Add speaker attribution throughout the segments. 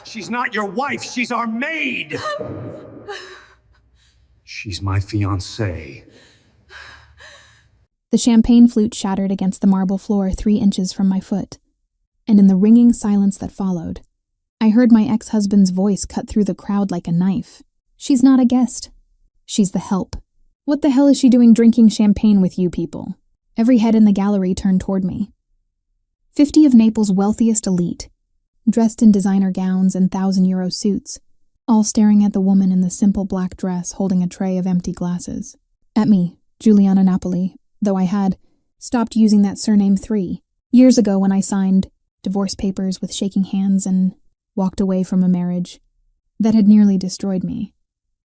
Speaker 1: She's not your wife, she's our maid! She's my fiancée.
Speaker 2: The champagne flute shattered against the marble floor 3 inches from my foot, and in the ringing silence that followed, I heard my ex-husband's voice cut through the crowd like a knife. She's not a guest. She's the help. What the hell is she doing drinking champagne with you people? Every head in the gallery turned toward me. 50 of Naples' wealthiest elite, dressed in designer gowns and €1,000 suits, all staring at the woman in the simple black dress holding a tray of empty glasses. At me, Juliana Napoli, though I had stopped using that surname 3 years ago when I signed divorce papers with shaking hands and walked away from a marriage that had nearly destroyed me.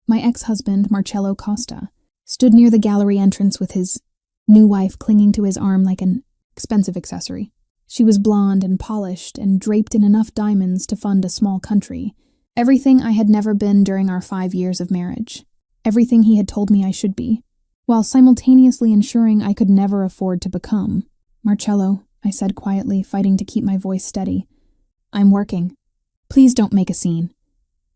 Speaker 2: My ex-husband, Marcello Costa, stood near the gallery entrance with his new wife clinging to his arm like an expensive accessory. She was blonde and polished and draped in enough diamonds to fund a small country, everything I had never been during our 5 years of marriage, everything he had told me I should be, while simultaneously ensuring I could never afford to become. Marcello, I said quietly, fighting to keep my voice steady. I'm working. Please don't make a scene.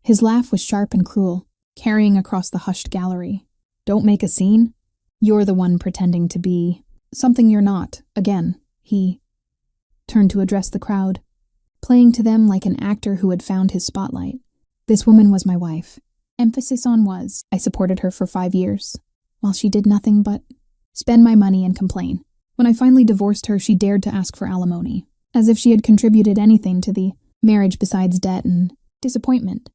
Speaker 2: His laugh was sharp and cruel, carrying across the hushed gallery. Don't make a scene? You're the one pretending to be something you're not, again. He turned to address the crowd, playing to them like an actor who had found his spotlight. This woman was my wife. Emphasis on was. I supported her for 5 years, while she did nothing but spend my money and complain. When I finally divorced her, she dared to ask for alimony, as if she had contributed anything to the marriage besides debt and disappointment.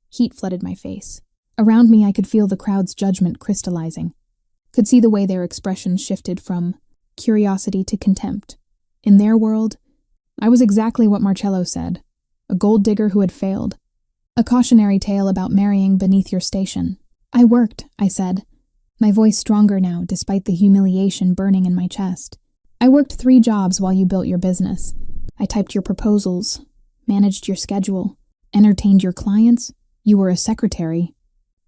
Speaker 2: Heat flooded my face. Around me, I could feel the crowd's judgment crystallizing, could see the way their expressions shifted from curiosity to contempt. In their world, I was exactly what Marcello said, a gold digger who had failed, a cautionary tale about marrying beneath your station. I worked, I said, my voice stronger now despite the humiliation burning in my chest. I worked 3 jobs while you built your business. I typed your proposals, managed your schedule, entertained your clients. You were a secretary.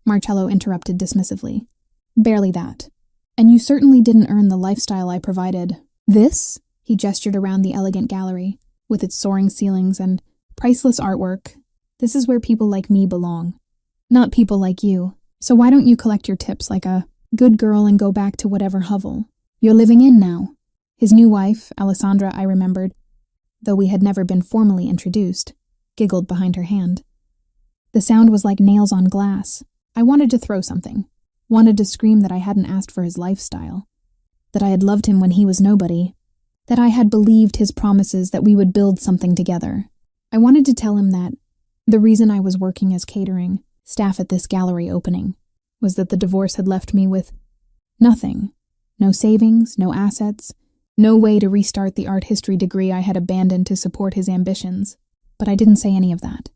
Speaker 2: Marcello interrupted dismissively. Barely that. And you certainly didn't earn the lifestyle I provided. This? He gestured around the elegant gallery, with its soaring ceilings and priceless artwork. This is where people like me belong. Not people like you. So why don't you collect your tips like a good girl and go back to whatever hovel you're living in now? His new wife, Alessandra, I remembered, though we had never been formally introduced, giggled behind her hand. The sound was like nails on glass. I wanted to throw something. Wanted to scream that I hadn't asked for his lifestyle, that I had loved him when he was nobody, that I had believed his promises that we would build something together. I wanted to tell him that the reason I was working as catering staff at this gallery opening was that the divorce had left me with nothing. No savings, no assets, no way to restart the art history degree I had abandoned to support his ambitions. But I didn't say any of that,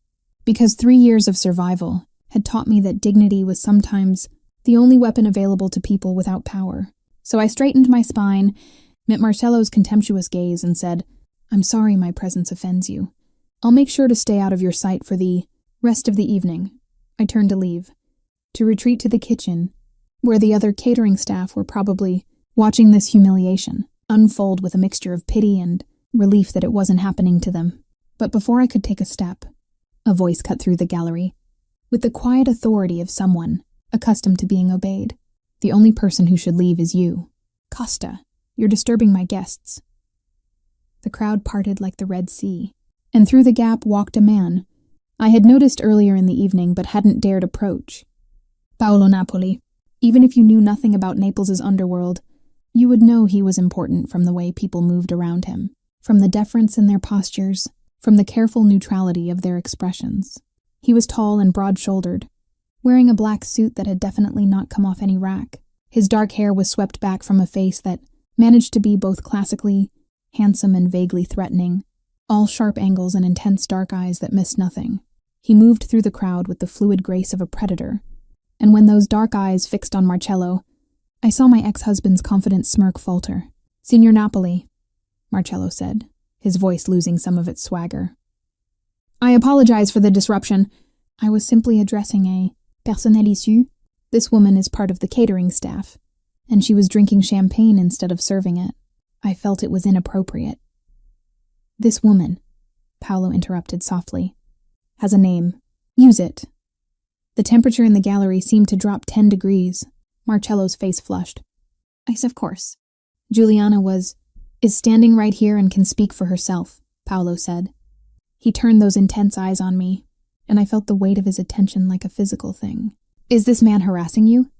Speaker 2: because 3 years of survival had taught me that dignity was sometimes the only weapon available to people without power. So I straightened my spine, met Marcello's contemptuous gaze, and said, I'm sorry my presence offends you. I'll make sure to stay out of your sight for the rest of the evening. I turned to leave, to retreat to the kitchen, where the other catering staff were probably watching this humiliation unfold with a mixture of pity and relief that it wasn't happening to them. But before I could take a step, a voice cut through the gallery, with the quiet authority of someone accustomed to being obeyed. The only person who should leave is you. Costa, you're disturbing my guests. The crowd parted like the Red Sea, and through the gap walked a man I had noticed earlier in the evening but hadn't dared approach. Paolo Napoli. Even if you knew nothing about Naples' underworld, you would know he was important from the way people moved around him, from the deference in their postures, from the careful neutrality of their expressions. He was tall and broad-shouldered, wearing a black suit that had definitely not come off any rack. His dark hair was swept back from a face that managed to be both classically handsome and vaguely threatening, all sharp angles and intense dark eyes that missed nothing. He moved through the crowd with the fluid grace of a predator, and when those dark eyes fixed on Marcello, I saw my ex-husband's confident smirk falter. Signor Napoli, Marcello said, his voice losing some of its swagger. I apologize for the disruption. I was simply addressing a personnel issu. This woman is part of the catering staff, and she was drinking champagne instead of serving it. I felt it was inappropriate. This woman, Paolo interrupted softly. has a name. Use it." The temperature in the gallery seemed to drop 10 degrees. Marcello's face flushed. "Ice, of course. Juliana is standing right here and can speak for herself," Paolo said. He turned those intense eyes on me, and I felt the weight of his attention like a physical thing. "Is this man harassing you?"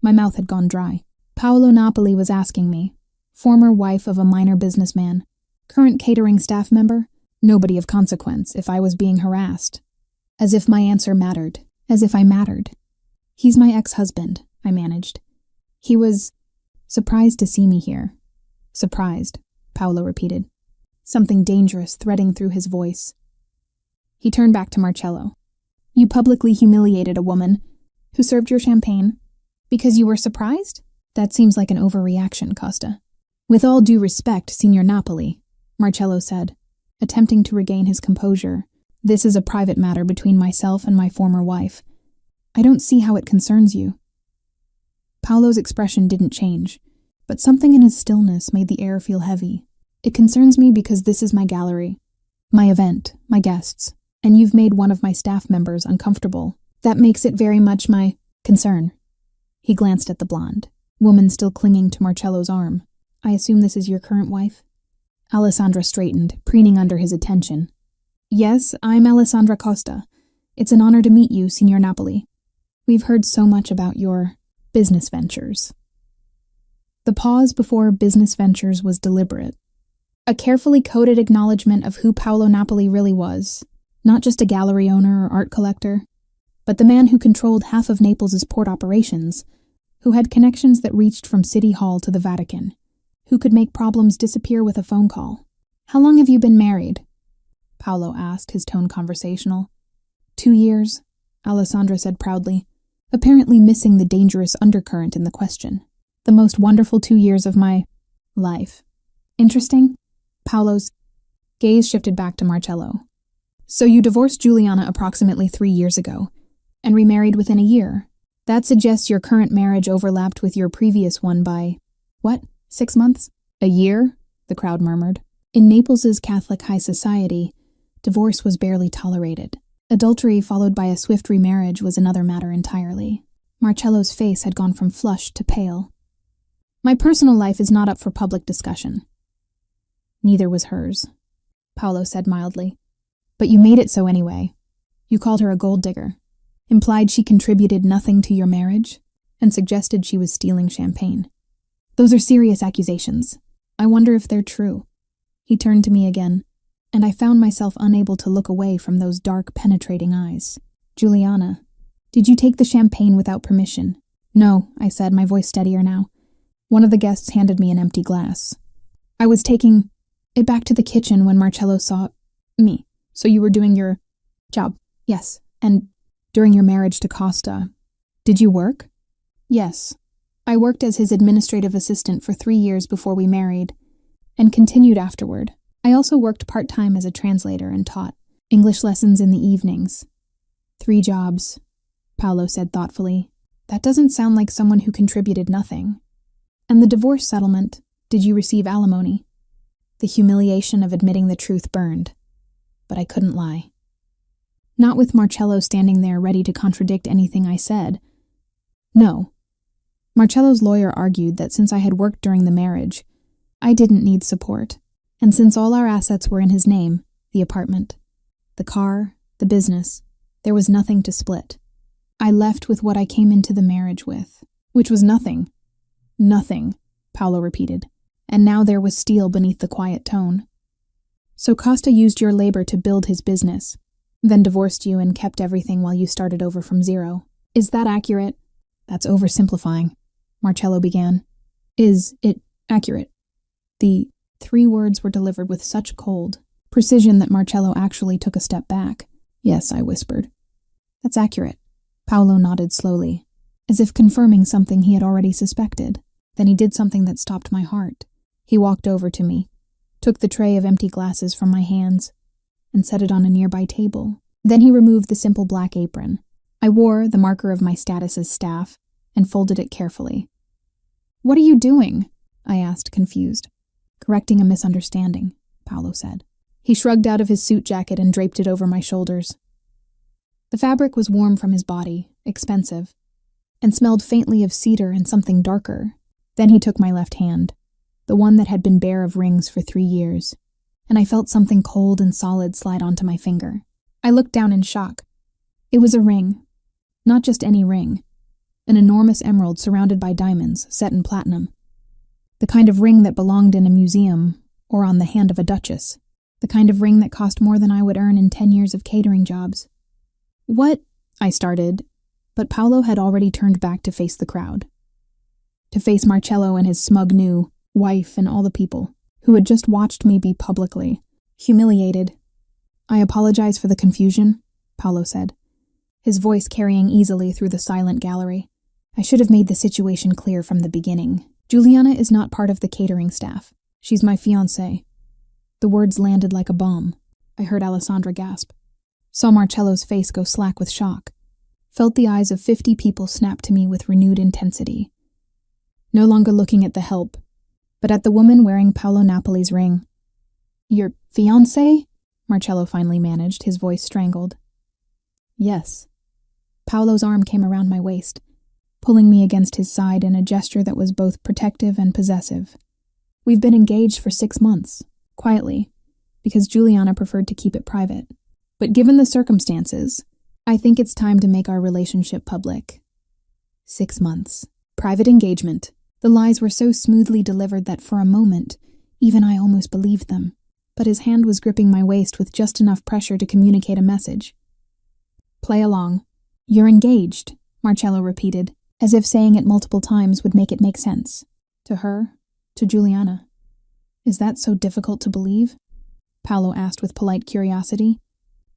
Speaker 2: My mouth had gone dry. Paolo Napoli was asking me. Former wife of a minor businessman. Current catering staff member. Nobody of consequence if I was being harassed. As if my answer mattered. As if I mattered. "He's my ex-husband," I managed. "He was surprised to see me here." "Surprised," Paolo repeated, something dangerous threading through his voice. He turned back to Marcello. "You publicly humiliated a woman who served your champagne because you were surprised? That seems like an overreaction, Costa." "With all due respect, Signor Napoli," Marcello said, attempting to regain his composure, "this is a private matter between myself and my former wife. I don't see how it concerns you." Paolo's expression didn't change, but something in his stillness made the air feel heavy. "It concerns me because this is my gallery, my event, my guests, and you've made one of my staff members uncomfortable. That makes it very much my concern." He glanced at the blonde woman still clinging to Marcello's arm. "I assume this is your current wife?" Alessandra straightened, preening under his attention. "Yes, I'm Alessandra Costa. It's an honor to meet you, Signor Napoli. We've heard so much about your business ventures." The pause before business ventures was deliberate. A carefully coded acknowledgement of who Paolo Napoli really was. Not just a gallery owner or art collector, but the man who controlled half of Naples's port operations, who had connections that reached from City Hall to the Vatican, who could make problems disappear with a phone call. "How long have you been married?" Paolo asked, his tone conversational. 2 years, Alessandra said proudly, apparently missing the dangerous undercurrent in the question. "The most wonderful 2 years of my life." "Interesting?" Paolo's gaze shifted back to Marcello. "So you divorced Juliana approximately 3 years ago, and remarried within a year. That suggests your current marriage overlapped with your previous one by, what, 6 months? A year?" the crowd murmured. In Naples's Catholic high society, divorce was barely tolerated. Adultery followed by a swift remarriage was another matter entirely. Marcello's face had gone from flushed to pale. "My personal life is not up for public discussion." Neither was hers, Paolo said mildly. "But you made it so anyway. You called her a gold digger, implied she contributed nothing to your marriage, and suggested she was stealing champagne. Those are serious accusations. I wonder if they're true." He turned to me again, and I found myself unable to look away from those dark, penetrating eyes. "Juliana, did you take the champagne without permission?" "No," I said, my voice steadier now. One of the guests handed me an empty glass. "I was taking it back to the kitchen when Marcello saw me. So you were doing your job?" "Yes. And during your marriage to Costa, did you work?" "Yes. I worked as his administrative assistant for 3 years before we married, and continued afterward. I also worked part-time as a translator and taught English lessons in the evenings." 3 jobs, Paolo said thoughtfully. "That doesn't sound like someone who contributed nothing." "And the divorce settlement, did you receive alimony?" The humiliation of admitting the truth burned, but I couldn't lie. Not with Marcello standing there ready to contradict anything I said. "No." Marcello's lawyer argued that since I had worked during the marriage, I didn't need support, and since all our assets were in his name, the apartment, the car, the business, there was nothing to split. I left with what I came into the marriage with, which was nothing. "Nothing," Paolo repeated, and now there was steel beneath the quiet tone. "So Costa used your labor to build his business, then divorced you and kept everything while you started over from zero. Is that accurate?" "That's oversimplifying," Marcello began. "Is it accurate?" The 3 words were delivered with such cold precision that Marcello actually took a step back. "Yes," I whispered. "That's accurate." Paolo nodded slowly, as if confirming something he had already suspected. Then he did something that stopped my heart. He walked over to me, took the tray of empty glasses from my hands, and set it on a nearby table. Then he removed the simple black apron. I wore the marker of my status as staff and folded it carefully. "What are you doing?" I asked, confused. "Correcting a misunderstanding," Paolo said. He shrugged out of his suit jacket and draped it over my shoulders. The fabric was warm from his body, expensive, and smelled faintly of cedar and something darker. Then he took my left hand, the one that had been bare of rings for 3 years, and I felt something cold and solid slide onto my finger. I looked down in shock. It was a ring. Not just any ring. An enormous emerald surrounded by diamonds, set in platinum. The kind of ring that belonged in a museum or on the hand of a duchess. The kind of ring that cost more than I would earn in 10 years of catering jobs. "What?" I started, but Paolo had already turned back to face the crowd. To face Marcello and his smug new wife and all the people who had just watched me be publicly humiliated. "I apologize for the confusion," Paolo said, his voice carrying easily through the silent gallery. "I should have made the situation clear from the beginning. Juliana is not part of the catering staff. She's my fiancée." The words landed like a bomb. I heard Alessandra gasp. Saw Marcello's face go slack with shock. Felt the eyes of 50 people snap to me with renewed intensity. No longer looking at the help, but at the woman wearing Paolo Napoli's ring. "Your fiancé?" Marcello finally managed, his voice strangled. "Yes." Paolo's arm came around my waist, pulling me against his side in a gesture that was both protective and possessive. "We've been engaged for 6 months, quietly, because Juliana preferred to keep it private. But given the circumstances, I think it's time to make our relationship public." 6 months. Private engagement. The lies were so smoothly delivered that for a moment, even I almost believed them. But his hand was gripping my waist with just enough pressure to communicate a message. "Play along." "You're engaged," Marcello repeated, as if saying it multiple times would make it make sense. "To her, to Juliana." "Is that so difficult to believe?" Paolo asked with polite curiosity.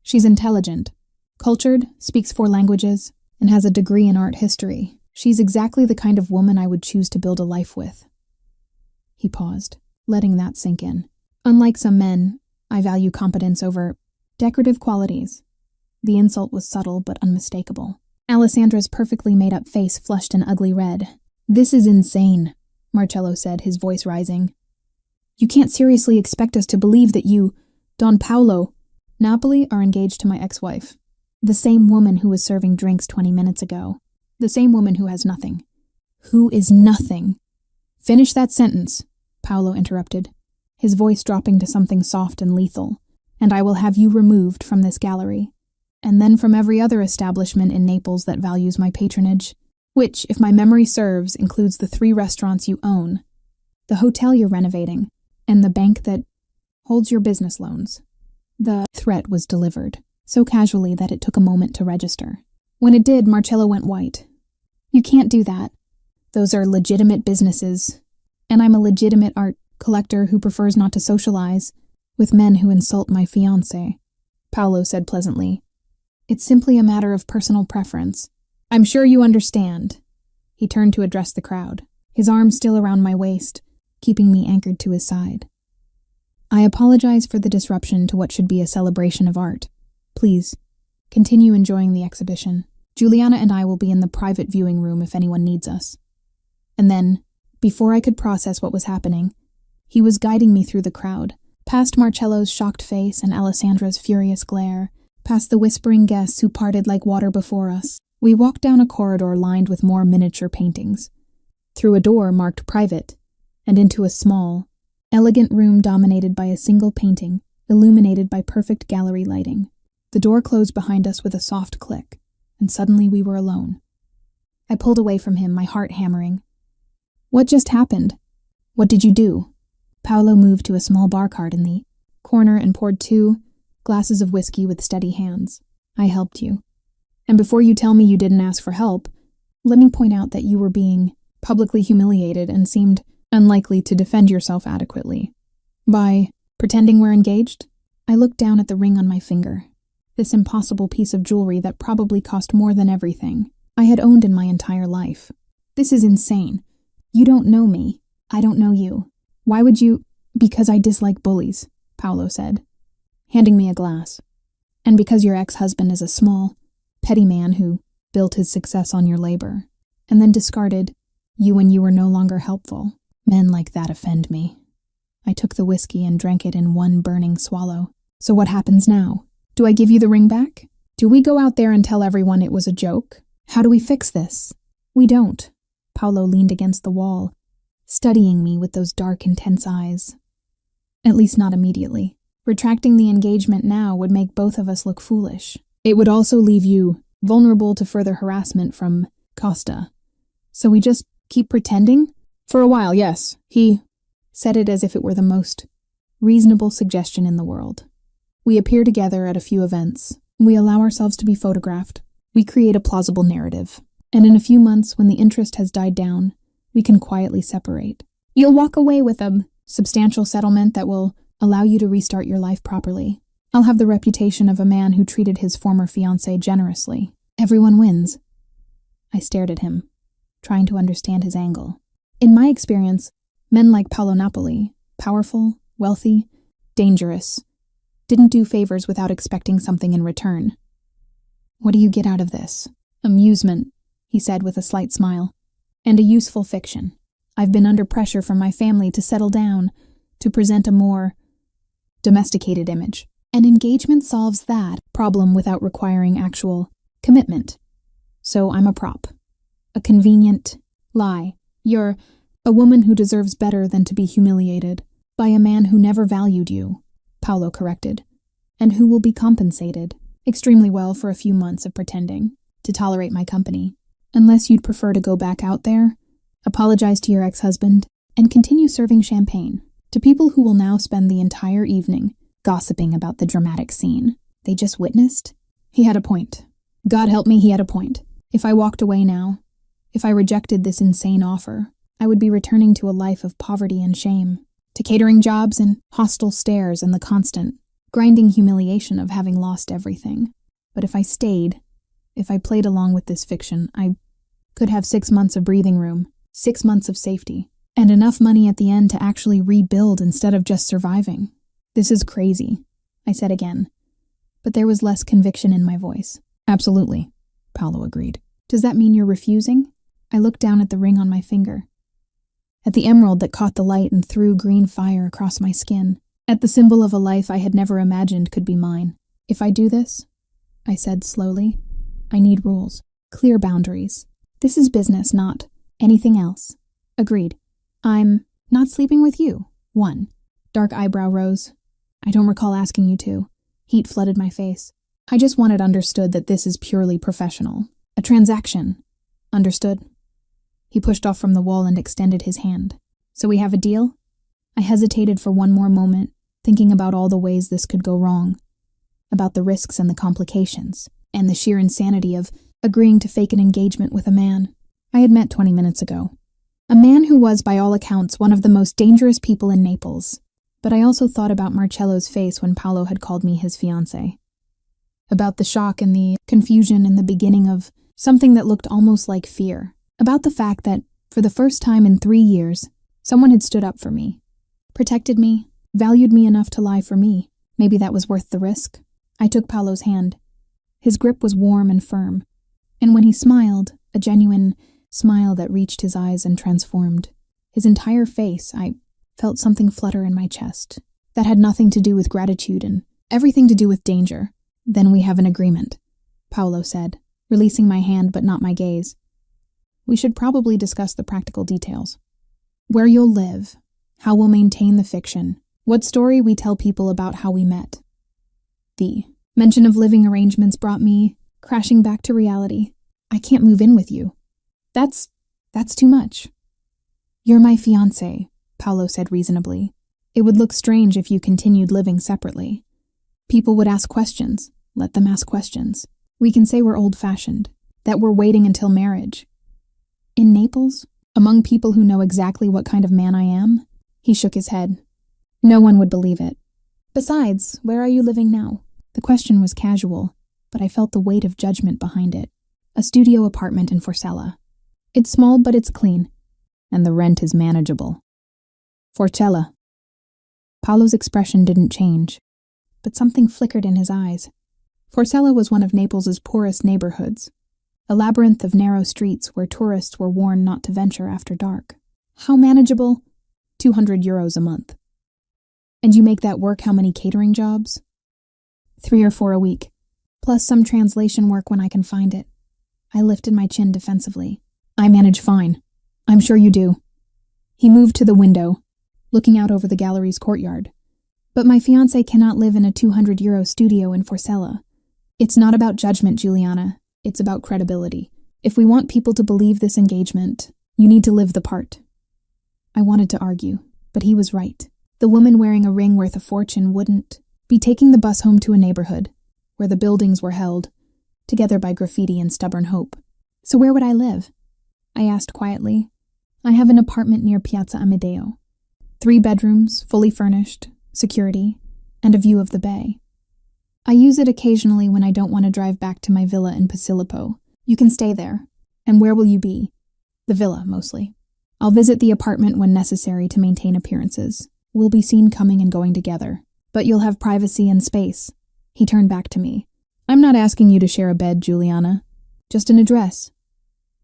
Speaker 2: "She's intelligent, cultured, speaks 4 languages, and has a degree in art history. She's exactly the kind of woman I would choose to build a life with." He paused, letting that sink in. "Unlike some men, I value competence over decorative qualities." The insult was subtle but unmistakable. Alessandra's perfectly made-up face flushed an ugly red. "This is insane," Marcello said, his voice rising. "You can't seriously expect us to believe that you, Don Paolo, Napoli, are engaged to my ex-wife. The same woman who was serving drinks 20 minutes ago. The same woman who has nothing." "Who is nothing?" "Finish that sentence," Paolo interrupted, his voice dropping to something soft and lethal. "And I will have you removed from this gallery, and then from every other establishment in Naples that values my patronage, which, if my memory serves, includes the 3 restaurants you own, the hotel you're renovating, and the bank that holds your business loans." The threat was delivered, so casually that it took a moment to register. When it did, Marcello went white. "You can't do that. Those are legitimate businesses, and I'm a legitimate art collector who prefers not to socialize with men who insult my fiancé," Paolo said pleasantly. "It's simply a matter of personal preference. I'm sure you understand." He turned to address the crowd, his arm still around my waist, keeping me anchored to his side. "I apologize for the disruption to what should be a celebration of art. Please, continue enjoying the exhibition. Juliana and I will be in the private viewing room if anyone needs us." And then, before I could process what was happening, he was guiding me through the crowd, past Marcello's shocked face and Alessandra's furious glare, past the whispering guests who parted like water before us. We walked down a corridor lined with more miniature paintings, through a door marked private, and into a small, elegant room dominated by a single painting, illuminated by perfect gallery lighting. The door closed behind us with a soft click, and suddenly we were alone. I pulled away from him, my heart hammering. "What just happened? What did you do?" Paolo moved to a small bar cart in the corner and poured 2 glasses of whiskey with steady hands. "I helped you. And before you tell me you didn't ask for help, let me point out that you were being publicly humiliated and seemed unlikely to defend yourself adequately. By pretending we're engaged?" I looked down at the ring on my finger, this impossible piece of jewelry that probably cost more than everything I had owned in my entire life. "This is insane. You don't know me. I don't know you. Why would you—" "Because I dislike bullies," Paolo said, handing me a glass. "And because your ex-husband is a small, petty man who built his success on your labor, and then discarded you when you were no longer helpful. Men like that offend me." I took the whiskey and drank it in one burning swallow. "So what happens now? Do I give you the ring back? Do we go out there and tell everyone it was a joke? How do we fix this? We don't. Paolo leaned against the wall, studying me with those dark, intense eyes. At least not immediately. Retracting the engagement now would make both of us look foolish. It would also leave you vulnerable to further harassment from Costa. So we just keep pretending? For a while, yes. He said it as if it were the most reasonable suggestion in the world. We appear together at a few events. We allow ourselves to be photographed. We create a plausible narrative. And in a few months, when the interest has died down, we can quietly separate. You'll walk away with a substantial settlement that will allow you to restart your life properly. I'll have the reputation of a man who treated his former fiancée generously. Everyone wins. I stared at him, trying to understand his angle. In my experience, men like Paolo Napoli, powerful, wealthy, dangerous, didn't do favors without expecting something in return. What do you get out of this? Amusement, he said with a slight smile, and a useful fiction. I've been under pressure from my family to settle down, to present a more domesticated image. An engagement solves that problem without requiring actual commitment. So I'm a prop. A convenient lie. You're a woman who deserves better than to be humiliated by a man who never valued you, Paolo corrected, and who will be compensated extremely well for a few months of pretending to tolerate my company. Unless you'd prefer to go back out there, apologize to your ex-husband, and continue serving champagne to people who will now spend the entire evening gossiping about the dramatic scene they just witnessed. He had a point. God help me, he had a point. If I walked away now, if I rejected this insane offer, I would be returning to a life of poverty and shame, to catering jobs and hostile stares and the constant, grinding humiliation of having lost everything. But if I stayed, if I played along with this fiction, I could have 6 months of breathing room, 6 months of safety, and enough money at the end to actually rebuild instead of just surviving. This is crazy, I said again, but there was less conviction in my voice. Absolutely, Paolo agreed. Does that mean you're refusing? I looked down at the ring on my finger, at the emerald that caught the light and threw green fire across my skin, at the symbol of a life I had never imagined could be mine. If I do this, I said slowly, I need rules, clear boundaries. This is business, not anything else. Agreed. I'm not sleeping with you. 1. Dark eyebrow rose. I don't recall asking you to. Heat flooded my face. I just want it understood that this is purely professional. A transaction. Understood? He pushed off from the wall and extended his hand. So we have a deal? I hesitated for one more moment, thinking about all the ways this could go wrong, about the risks and the complications, and the sheer insanity of agreeing to fake an engagement with a man I had met 20 minutes ago. A man who was, by all accounts, one of the most dangerous people in Naples. But I also thought about Marcello's face when Paolo had called me his fiancée. About the shock and the confusion and the beginning of something that looked almost like fear. About the fact that, for the first time in 3 years, someone had stood up for me, protected me, valued me enough to lie for me. Maybe that was worth the risk. I took Paolo's hand. His grip was warm and firm, and when he smiled, a genuine smile that reached his eyes and transformed his entire face, I felt something flutter in my chest. That had nothing to do with gratitude and everything to do with danger. Then we have an agreement, Paolo said, releasing my hand but not my gaze. We should probably discuss the practical details. Where you'll live, how we'll maintain the fiction, what story we tell people about how we met. The mention of living arrangements brought me crashing back to reality. I can't move in with you. That's too much. You're my fiancé, Paolo said reasonably. It would look strange if you continued living separately. People would ask questions. Let them ask questions. We can say we're old-fashioned, that we're waiting until marriage. In Naples, among people who know exactly what kind of man I am, he shook his head. No one would believe it. Besides, where are you living now? The question was casual, but I felt the weight of judgment behind it. A studio apartment in Forcella. It's small, but it's clean, and the rent is manageable. Forcella. Paolo's expression didn't change, but something flickered in his eyes. Forcella was one of Naples's poorest neighborhoods, a labyrinth of narrow streets where tourists were warned not to venture after dark. How manageable? €200 a month. And you make that work how many catering jobs? 3 or 4 a week. Plus some translation work when I can find it. I lifted my chin defensively. I manage fine. I'm sure you do. He moved to the window, looking out over the gallery's courtyard. But my fiancé cannot live in a €200 studio in Forcella. It's not about judgment, Juliana. It's about credibility. If we want people to believe this engagement, you need to live the part. I wanted to argue, but he was right. The woman wearing a ring worth a fortune wouldn't be taking the bus home to a neighborhood where the buildings were held together by graffiti and stubborn hope. So where would I live? I asked quietly. I have an apartment near Piazza Amedeo. 3 bedrooms, fully furnished, security, and a view of the bay. I use it occasionally when I don't want to drive back to my villa in Posillipo. You can stay there. And where will you be? The villa, mostly. I'll visit the apartment when necessary to maintain appearances. We'll be seen coming and going together. But you'll have privacy and space. He turned back to me. I'm not asking you to share a bed, Juliana. Just an address.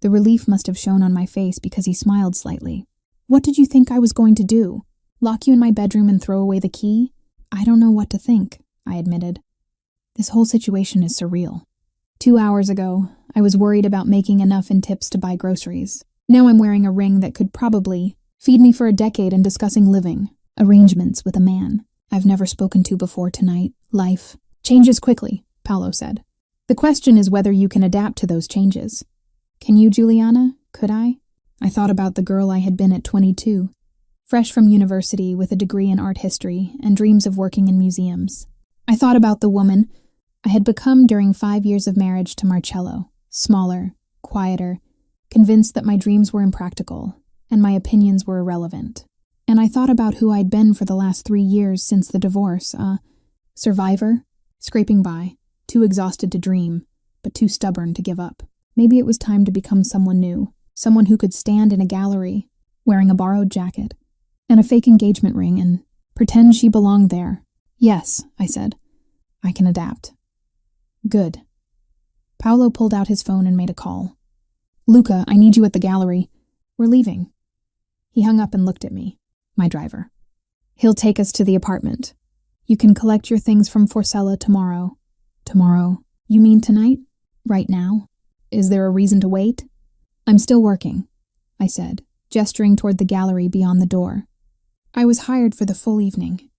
Speaker 2: The relief must have shown on my face because he smiled slightly. What did you think I was going to do? Lock you in my bedroom and throw away the key? I don't know what to think, I admitted. This whole situation is surreal. 2 hours ago, I was worried about making enough in tips to buy groceries. Now I'm wearing a ring that could probably feed me for a decade and discussing living arrangements with a man I've never spoken to before tonight. Life changes quickly, Paolo said. The question is whether you can adapt to those changes. Can you, Juliana? Could I? I thought about the girl I had been at 22, fresh from university with a degree in art history and dreams of working in museums. I thought about the woman I had become during 5 years of marriage to Marcello, smaller, quieter, convinced that my dreams were impractical and my opinions were irrelevant. And I thought about who I'd been for the last 3 years since the divorce, a survivor, scraping by, too exhausted to dream, but too stubborn to give up. Maybe it was time to become someone new, someone who could stand in a gallery, wearing a borrowed jacket, and a fake engagement ring and pretend she belonged there. Yes, I said. I can adapt. Good. Paolo pulled out his phone and made a call. Luca, I need you at the gallery. We're leaving. He hung up and looked at me. My driver. He'll take us to the apartment. You can collect your things from Forcella tomorrow. Tomorrow? You mean tonight? Right now? Is there a reason to wait? I'm still working, I said, gesturing toward the gallery beyond the door. I was hired for the full evening.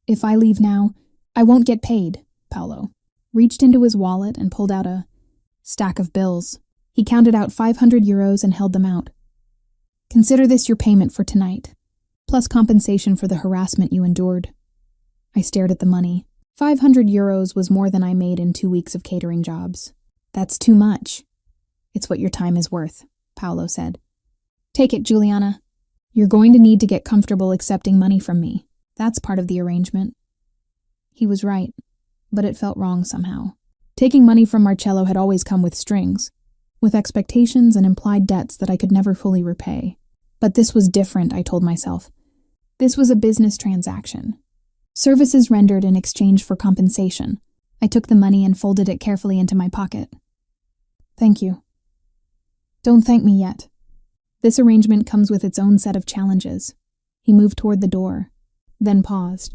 Speaker 2: If I leave now, I won't get paid, Paolo reached into his wallet and pulled out a stack of bills. He counted out €500 and held them out. Consider this your payment for tonight, plus compensation for the harassment you endured. I stared at the money. €500 was more than I made in 2 weeks of catering jobs. That's too much. It's what your time is worth, Paolo said. Take it, Juliana. You're going to need to get comfortable accepting money from me. That's part of the arrangement. He was right, but it felt wrong somehow. Taking money from Marcello had always come with strings, with expectations and implied debts that I could never fully repay. But this was different, I told myself. This was a business transaction. Services rendered in exchange for compensation. I took the money and folded it carefully into my pocket. Thank you. Don't thank me yet. This arrangement comes with its own set of challenges. He moved toward the door, then paused.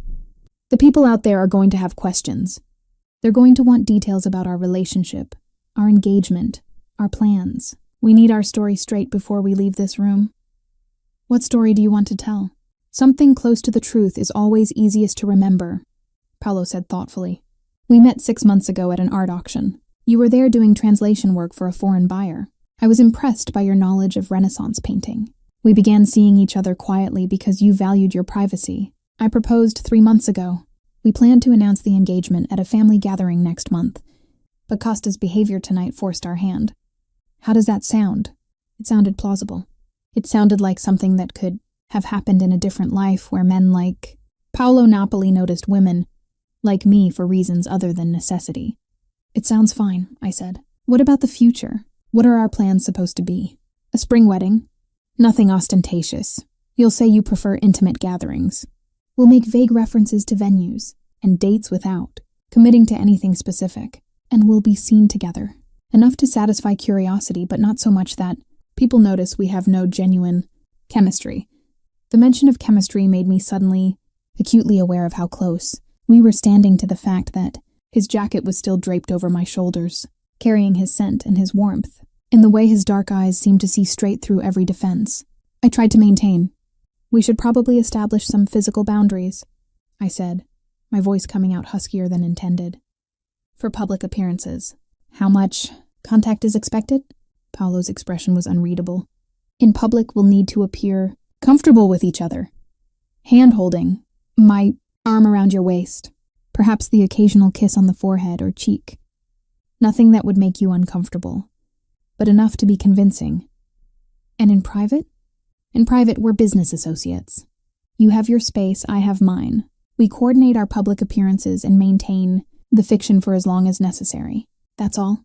Speaker 2: The people out there are going to have questions. They're going to want details about our relationship, our engagement, our plans. We need our story straight before we leave this room. What story do you want to tell? Something close to the truth is always easiest to remember, Paolo said thoughtfully. We met 6 months ago at an art auction. You were there doing translation work for a foreign buyer. I was impressed by your knowledge of Renaissance painting. We began seeing each other quietly because you valued your privacy. I proposed 3 months ago. We planned to announce the engagement at a family gathering next month, but Costa's behavior tonight forced our hand. How does that sound? It sounded plausible. It sounded like something that could have happened in a different life where men like Paolo Napoli noticed women like me for reasons other than necessity. It sounds fine, I said. What about the future? What are our plans supposed to be? A spring wedding? Nothing ostentatious. You'll say you prefer intimate gatherings. We'll make vague references to venues and dates without committing to anything specific. And we'll be seen together. Enough to satisfy curiosity, but not so much that people notice we have no genuine chemistry. The mention of chemistry made me suddenly acutely aware of how close we were standing to the fact that His jacket was still draped over my shoulders, carrying his scent and his warmth. In the way his dark eyes seemed to see straight through every defense. I tried to maintain. "We should probably establish some physical boundaries," I said, my voice coming out huskier than intended. "For public appearances." "How much contact is expected?" Paolo's expression was unreadable. "In public, we'll need to appear comfortable with each other. Hand-holding, my arm around your waist, perhaps the occasional kiss on the forehead or cheek. Nothing that would make you uncomfortable, but enough to be convincing. And in private? In private, we're business associates. You have your space, I have mine. We coordinate our public appearances and maintain the fiction for as long as necessary. That's all."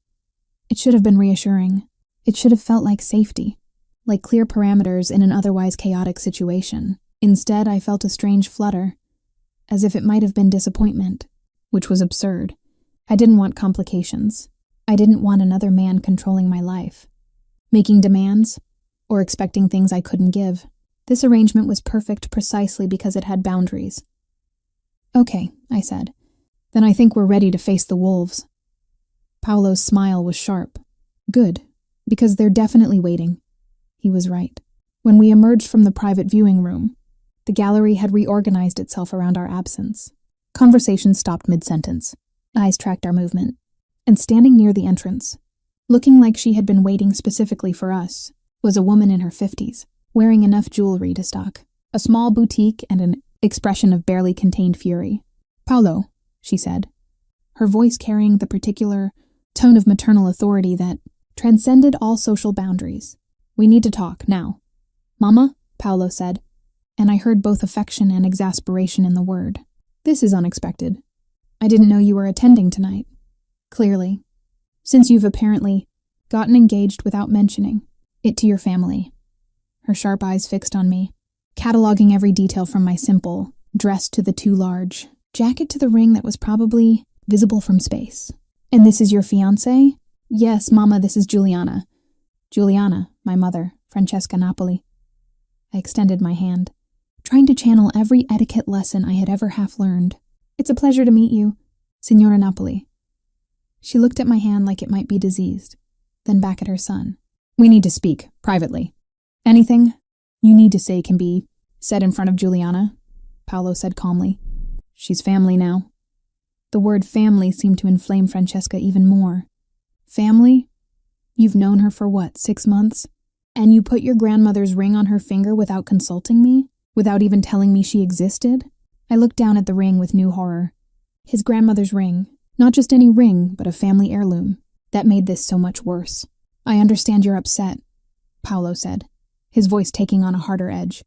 Speaker 2: It should have been reassuring. It should have felt like safety, like clear parameters in an otherwise chaotic situation. Instead, I felt a strange flutter, as if it might have been disappointment, which was absurd. I didn't want complications. I didn't want another man controlling my life, making demands, or expecting things I couldn't give. This arrangement was perfect precisely because it had boundaries. "Okay," I said. "Then I think we're ready to face the wolves." Paolo's smile was sharp. "Good, because they're definitely waiting." He was right. When we emerged from the private viewing room, the gallery had reorganized itself around our absence. Conversation stopped mid-sentence. Eyes tracked our movement. And standing near the entrance, looking like she had been waiting specifically for us, was a woman in her 50s, wearing enough jewelry to stock a small boutique and an expression of barely contained fury. "Paolo," she said, her voice carrying the particular tone of maternal authority that transcended all social boundaries. "We need to talk, now." "Mama," Paolo said, and I heard both affection and exasperation in the word. "This is unexpected. I didn't know you were attending tonight. Clearly, since you've apparently gotten engaged without mentioning it to your family." Her sharp eyes fixed on me, cataloging every detail from my simple dress to the too large jacket to the ring that was probably visible from space. "And this is your fiancé?" "Yes, Mama, this is Giuliana." "Giuliana, my mother, Francesca Napoli." I extended my hand, trying to channel every etiquette lesson I had ever half learned. "It's a pleasure to meet you, Signora Napoli." She looked at my hand like it might be diseased, then back at her son. "We need to speak, privately. Anything you need to say can be said in front of Giuliana," Paolo said calmly. "She's family now." The word family seemed to inflame Francesca even more. "Family? You've known her for what, 6 months? And you put your grandmother's ring on her finger without consulting me? Without even telling me she existed?" I looked down at the ring with new horror. His grandmother's ring. Not just any ring, but a family heirloom. That made this so much worse. "I understand you're upset," Paolo said, his voice taking on a harder edge.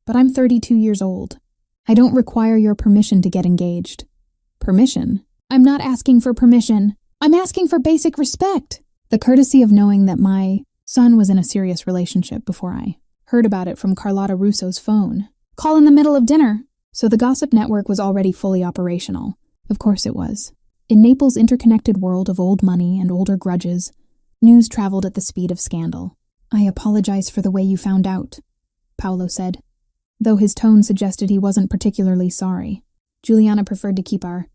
Speaker 2: "But I'm 32 years old. I don't require your permission to get engaged." "Permission? I'm not asking for permission. I'm asking for basic respect. The courtesy of knowing that my son was in a serious relationship before I heard about it from Carlotta Russo's phone. Call in the middle of dinner." So the gossip network was already fully operational. Of course it was. In Naples' interconnected world of old money and older grudges, news traveled at the speed of scandal. "I apologize for the way you found out," Paolo said, though his tone suggested he wasn't particularly sorry. Giuliana preferred to keep our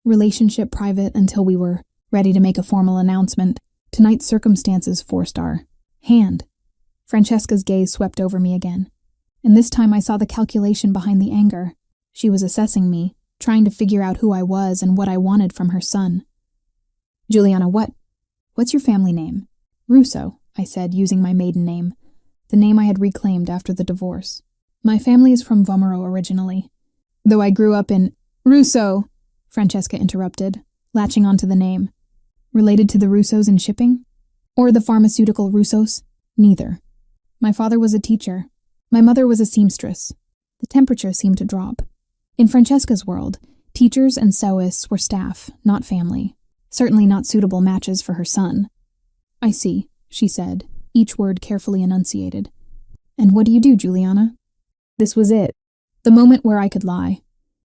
Speaker 2: relationship private until we were ready to make a formal announcement. Tonight's circumstances forced our hand. Francesca's gaze swept over me again, and this time I saw the calculation behind the anger. She was assessing me, trying to figure out who I was and what I wanted from her son. "Giuliana, what's your family name?" "Russo," I said, using my maiden name, the name I had reclaimed after the divorce. "My family is from Vomero originally, though I grew up in—" "Russo," Francesca interrupted, latching onto the name. "Related to the Russos in shipping? Or the pharmaceutical Russos?" "Neither. My father was a teacher. My mother was a seamstress." The temperature seemed to drop. In Francesca's world, teachers and sewists were staff, not family. Certainly not suitable matches for her son. "I see," she said, each word carefully enunciated. "And what do you do, Giuliana?" This was it. The moment where I could lie.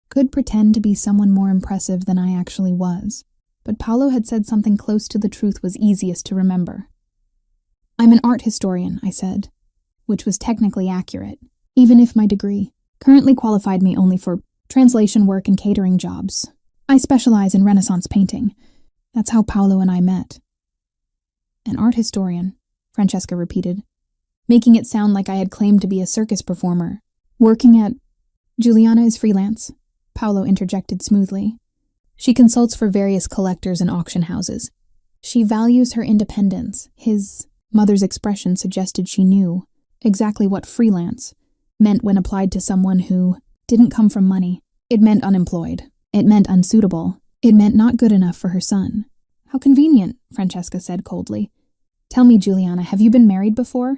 Speaker 2: Could pretend to be someone more impressive than I actually was. But Paolo had said something close to the truth was easiest to remember. "I'm an art historian," I said, which was technically accurate, even if my degree currently qualified me only for translation work and catering jobs. I specialize in Renaissance painting. That's how Paolo and I met. An art historian, Francesca repeated, making it sound like I had claimed to be a circus performer. Working at... Juliana is freelance, Paolo interjected smoothly. She consults for various collectors and auction houses. She values her independence. His mother's expression suggested she knew exactly what freelance meant when applied to someone who didn't come from money. It meant unemployed. It meant unsuitable. It meant not good enough for her son. How convenient, Francesca said coldly. Tell me, Juliana, have you been married before?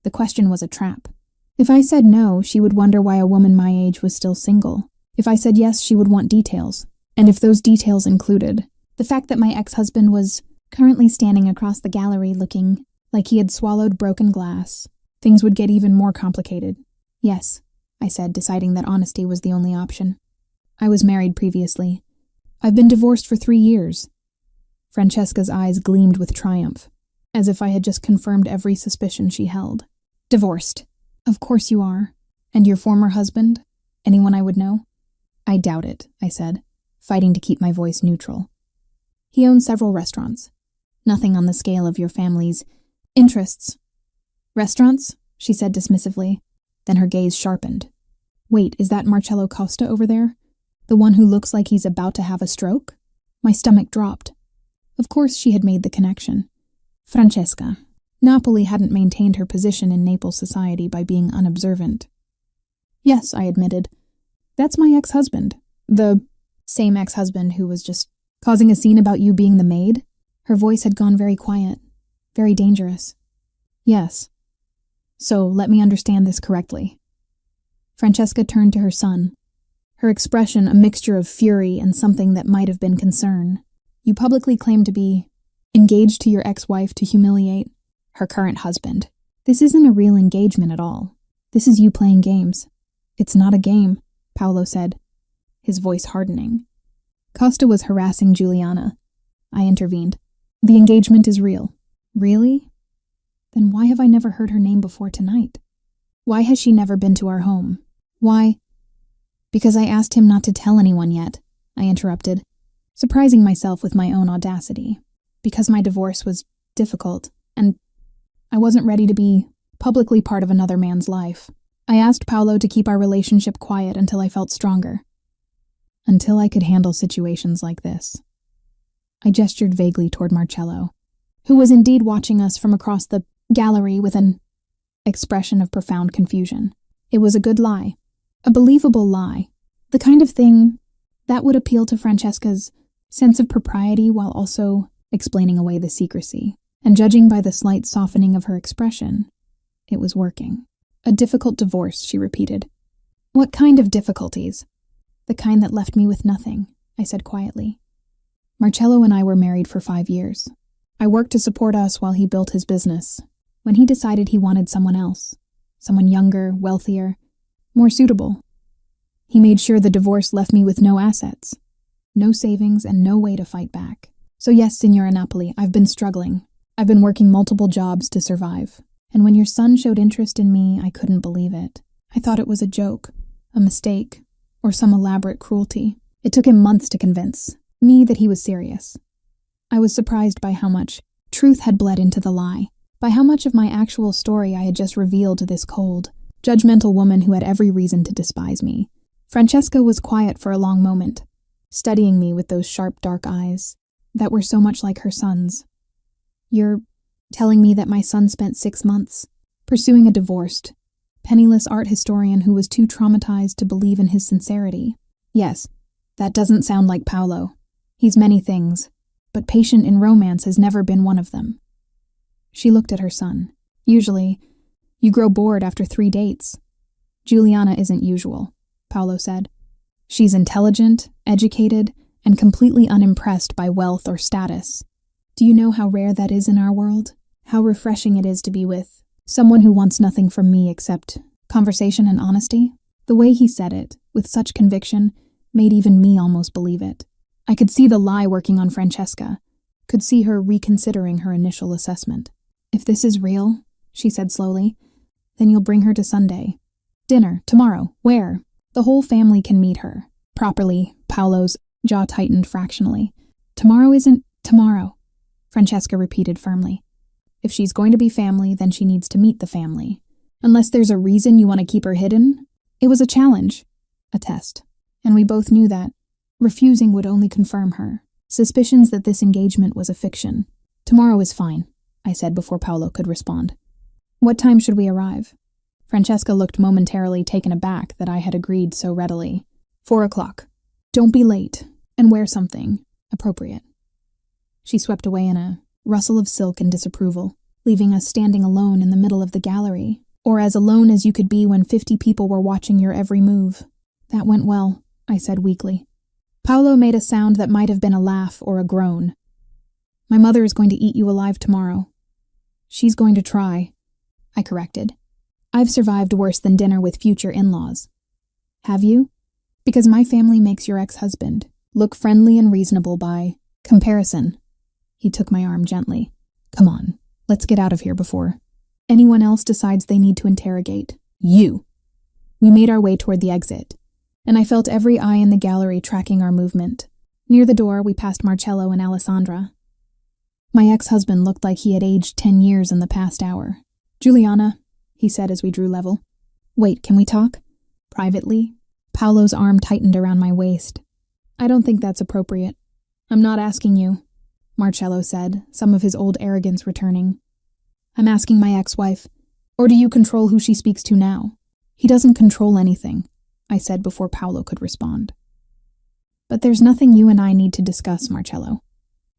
Speaker 2: The question was a trap. If I said no, she would wonder why a woman my age was still single. If I said yes, she would want details. And if those details included the fact that my ex-husband was currently standing across the gallery looking like he had swallowed broken glass, things would get even more complicated. Yes, I said, deciding that honesty was the only option. I was married previously. I've been divorced for 3 years. Francesca's eyes gleamed with triumph, as if I had just confirmed every suspicion she held. Divorced. Of course you are. And your former husband? Anyone I would know? I doubt it, I said, fighting to keep my voice neutral. He owns several restaurants. Nothing on the scale of your family's interests. Restaurants? She said dismissively. Then her gaze sharpened. Wait, is that Marcello Costa over there? The one who looks like he's about to have a stroke? My stomach dropped. Of course she had made the connection. Francesca. Napoli hadn't maintained her position in Naples society by being unobservant. Yes, I admitted. That's my ex-husband. The same ex-husband who was just causing a scene about you being the maid? Her voice had gone very quiet, very dangerous. Yes. So let me understand this correctly. Francesca turned to her son, her expression a mixture of fury and something that might have been concern. You publicly claim to be engaged to your ex-wife to humiliate her current husband. This isn't a real engagement at all. This is you playing games. It's not a game, Paolo said, his voice hardening. Costa was harassing Juliana. I intervened. The engagement is real. Really? Then why have I never heard her name before tonight? Why has she never been to our home? Why? Because I asked him not to tell anyone yet, I interrupted, surprising myself with my own audacity. Because my divorce was difficult, and I wasn't ready to be publicly part of another man's life. I asked Paolo to keep our relationship quiet until I felt stronger. Until I could handle situations like this. I gestured vaguely toward Marcello, who was indeed watching us from across the gallery with an expression of profound confusion. It was a good lie. A believable lie. The kind of thing that would appeal to Francesca's sense of propriety while also explaining away the secrecy. And judging by the slight softening of her expression, it was working. A difficult divorce, she repeated. What kind of difficulties? The kind that left me with nothing, I said quietly. Marcello and I were married for 5 years. I worked to support us while he built his business. When he decided he wanted someone else, someone younger, wealthier, more suitable, he made sure the divorce left me with no assets, no savings, and no way to fight back. So yes, Signora Napoli, I've been struggling. I've been working multiple jobs to survive. And when your son showed interest in me, I couldn't believe it. I thought it was a joke, a mistake, or some elaborate cruelty. It took him months to convince me that he was serious. I was surprised by how much truth had bled into the lie, by how much of my actual story I had just revealed to this cold, judgmental woman who had every reason to despise me. Francesca was quiet for a long moment, studying me with those sharp, dark eyes that were so much like her son's. You're telling me that my son spent 6 months pursuing a divorced, penniless art historian who was too traumatized to believe in his sincerity? Yes, that doesn't sound like Paolo. He's many things, but patient in romance has never been one of them. She looked at her son. Usually, you grow bored after 3 dates. Juliana isn't usual, Paolo said. She's intelligent, educated, and completely unimpressed by wealth or status. Do you know how rare that is in our world? How refreshing it is to be with someone who wants nothing from me except conversation and honesty? The way he said it, with such conviction, made even me almost believe it. I could see the lie working on Francesca, could see her reconsidering her initial assessment. If this is real, she said slowly, then you'll bring her to Sunday. Dinner, tomorrow. Where? The whole family can meet her. Properly, Paolo's Jaw tightened fractionally. Tomorrow isn't tomorrow, Francesca repeated firmly. If she's going to be family, then she needs to meet the family. Unless there's a reason you want to keep her hidden. It was a challenge, a test, and we both knew that. Refusing would only confirm her suspicions that this engagement was a fiction. Tomorrow is fine, I said before Paolo could respond. What time should we arrive? Francesca looked momentarily taken aback that I had agreed so readily. 4 o'clock. Don't be late, and wear something appropriate. She swept away in a rustle of silk and disapproval, leaving us standing alone in the middle of the gallery, or as alone as you could be when 50 people were watching your every move. That went well, I said weakly. Paolo made a sound that might have been a laugh or a groan. My mother is going to eat you alive tomorrow. She's going to try, I corrected. I've survived worse than dinner with future in-laws. Have you? Because my family makes your ex-husband look friendly and reasonable by comparison. He took my arm gently. Come on, let's get out of here before anyone else decides they need to interrogate you. We made our way toward the exit, and I felt every eye in the gallery tracking our movement. Near the door, we passed Marcello and Alessandra. My ex-husband looked like he had aged 10 years in the past hour. Juliana, he said as we drew level. Wait, can we talk? Privately? Paolo's arm tightened around my waist. I don't think that's appropriate. I'm not asking you, Marcello said, some of his old arrogance returning. I'm asking my ex-wife. Or do you control who she speaks to now? He doesn't control anything, I said before Paolo could respond. But there's nothing you and I need to discuss, Marcello.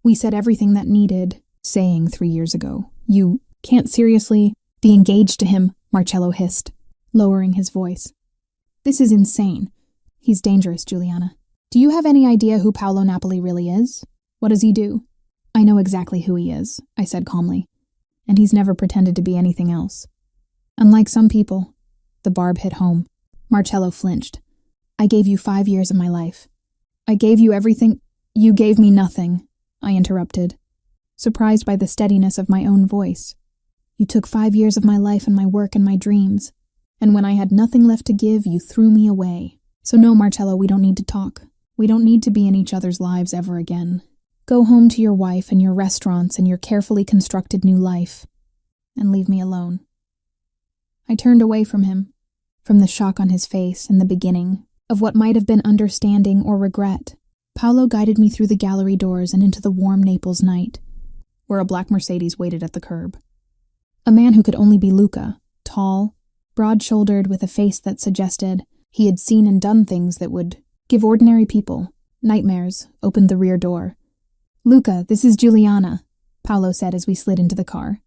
Speaker 2: We said everything that needed saying 3 years ago. You can't seriously be engaged to him, Marcello hissed, lowering his voice. This is insane. He's dangerous, Juliana. Do you have any idea who Paolo Napoli really is? What does he do? I know exactly who he is, I said calmly, and he's never pretended to be anything else. Unlike some people, the barb hit home. Marcello flinched. I gave you 5 years of my life. I gave you everything. You gave me nothing, I interrupted, surprised by the steadiness of my own voice. You took 5 years of my life and my work and my dreams, and when I had nothing left to give, you threw me away. So no, Marcello, we don't need to talk. We don't need to be in each other's lives ever again. Go home to your wife and your restaurants and your carefully constructed new life, and leave me alone. I turned away from him, from the shock on his face and the beginning of what might have been understanding or regret. Paolo guided me through the gallery doors and into the warm Naples night, where a black Mercedes waited at the curb. A man who could only be Luca, tall, broad-shouldered with a face that suggested he had seen and done things that would give ordinary people nightmares, opened the rear door. Luca, this is Juliana, Paolo said as we slid into the car.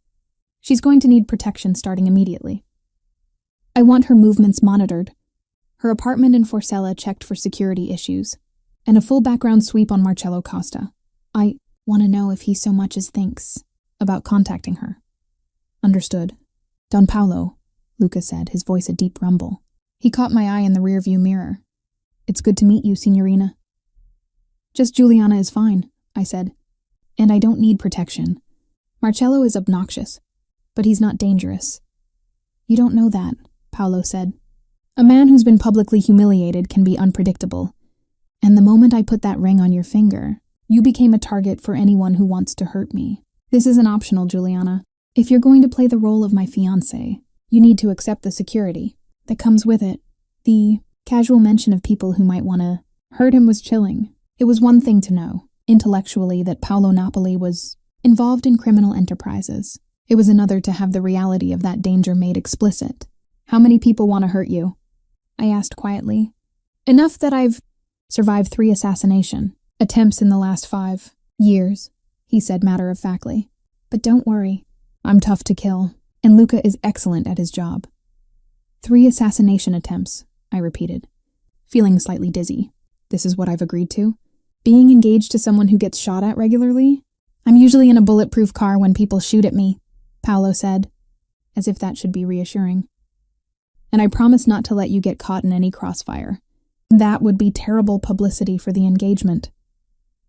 Speaker 2: She's going to need protection starting immediately. I want her movements monitored. Her apartment in Forcella checked for security issues, and a full background sweep on Marcello Costa. I want to know if he so much as thinks about contacting her. Understood. Don Paolo, Luca said, his voice a deep rumble. He caught my eye in the rearview mirror. It's good to meet you, Signorina. Just Juliana is fine, I said. And I don't need protection. Marcello is obnoxious, but he's not dangerous. You don't know that, Paolo said. A man who's been publicly humiliated can be unpredictable. And the moment I put that ring on your finger, you became a target for anyone who wants to hurt me. This isn't optional, Juliana. If you're going to play the role of my fiancé, you need to accept the security that comes with it. The casual mention of people who might want to hurt him was chilling. It was one thing to know, intellectually, that Paolo Napoli was involved in criminal enterprises. It was another to have the reality of that danger made explicit. How many people want to hurt you? I asked quietly. Enough that I've survived 3 assassination attempts in the last 5 years, he said matter-of-factly. But don't worry, I'm tough to kill, and Luca is excellent at his job. 3 assassination attempts, I repeated, feeling slightly dizzy. This is what I've agreed to? Being engaged to someone who gets shot at regularly? I'm usually in a bulletproof car when people shoot at me, Paolo said, as if that should be reassuring. And I promise not to let you get caught in any crossfire. That would be terrible publicity for the engagement.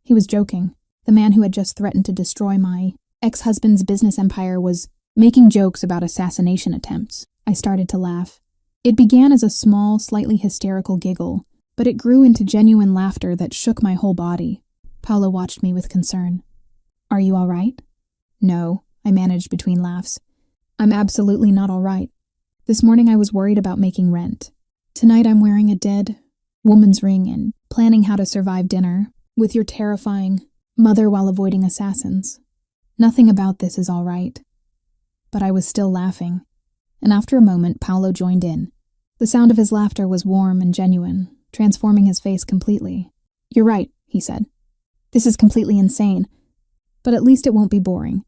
Speaker 2: He was joking. The man who had just threatened to destroy my ex-husband's business empire was making jokes about assassination attempts. I started to laugh. It began as a small, slightly hysterical giggle, but it grew into genuine laughter that shook my whole body. Paolo watched me with concern. "Are you all right?" "No," I managed between laughs. "I'm absolutely not all right. This morning I was worried about making rent. Tonight I'm wearing a dead woman's ring and planning how to survive dinner with your terrifying mother while avoiding assassins. Nothing about this is all right." But I was still laughing, and after a moment Paolo joined in. The sound of his laughter was warm and genuine, transforming his face completely. "You're right," he said. "This is completely insane, but at least it won't be boring.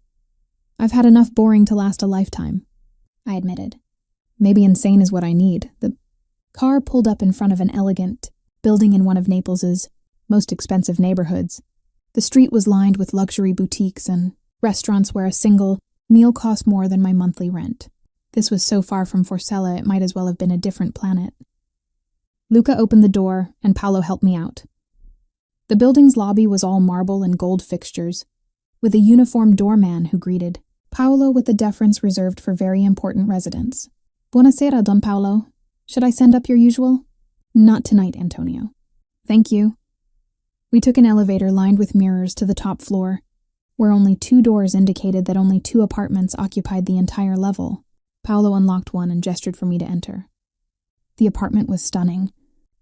Speaker 2: I've had enough boring to last a lifetime," I admitted. "Maybe insane is what I need." The car pulled up in front of an elegant building in one of Naples's most expensive neighborhoods. The street was lined with luxury boutiques and restaurants where a single meal cost more than my monthly rent. This was so far from Forcella it might as well have been a different planet. Luca opened the door, and Paolo helped me out. The building's lobby was all marble and gold fixtures, with a uniformed doorman who greeted Paolo with the deference reserved for very important residents. "Buonasera, Don Paolo. Should I send up your usual?" "Not tonight, Antonio." "Thank you." We took an elevator lined with mirrors to the top floor, where only 2 doors indicated that only 2 apartments occupied the entire level. Paolo unlocked one and gestured for me to enter. The apartment was stunning.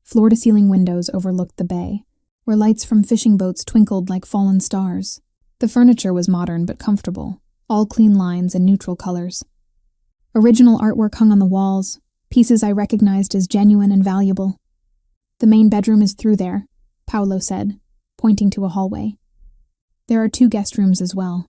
Speaker 2: Floor-to-ceiling windows overlooked the bay, where lights from fishing boats twinkled like fallen stars. The furniture was modern but comfortable, all clean lines and neutral colors. Original artwork hung on the walls, pieces I recognized as genuine and valuable. "The main bedroom is through there," Paolo said, pointing to a hallway. "There are 2 guest rooms as well.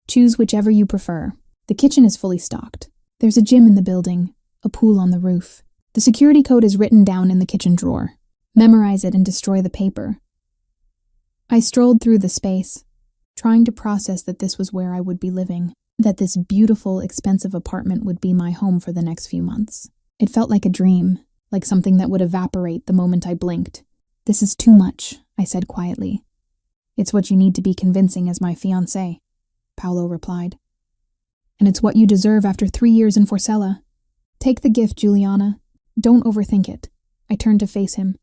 Speaker 2: Choose whichever you prefer. The kitchen is fully stocked. There's a gym in the building, a pool on the roof. The security code is written down in the kitchen drawer. Memorize it and destroy the paper." I strolled through the space, trying to process that this was where I would be living, that this beautiful, expensive apartment would be my home for the next few months. It felt like a dream, like something that would evaporate the moment I blinked. "This is too much," I said quietly. "It's what you need to be convincing as my fiancé," Paolo replied. "And it's what you deserve after 3 years in Forcella. Take the gift, Juliana. Don't overthink it." I turned to face him.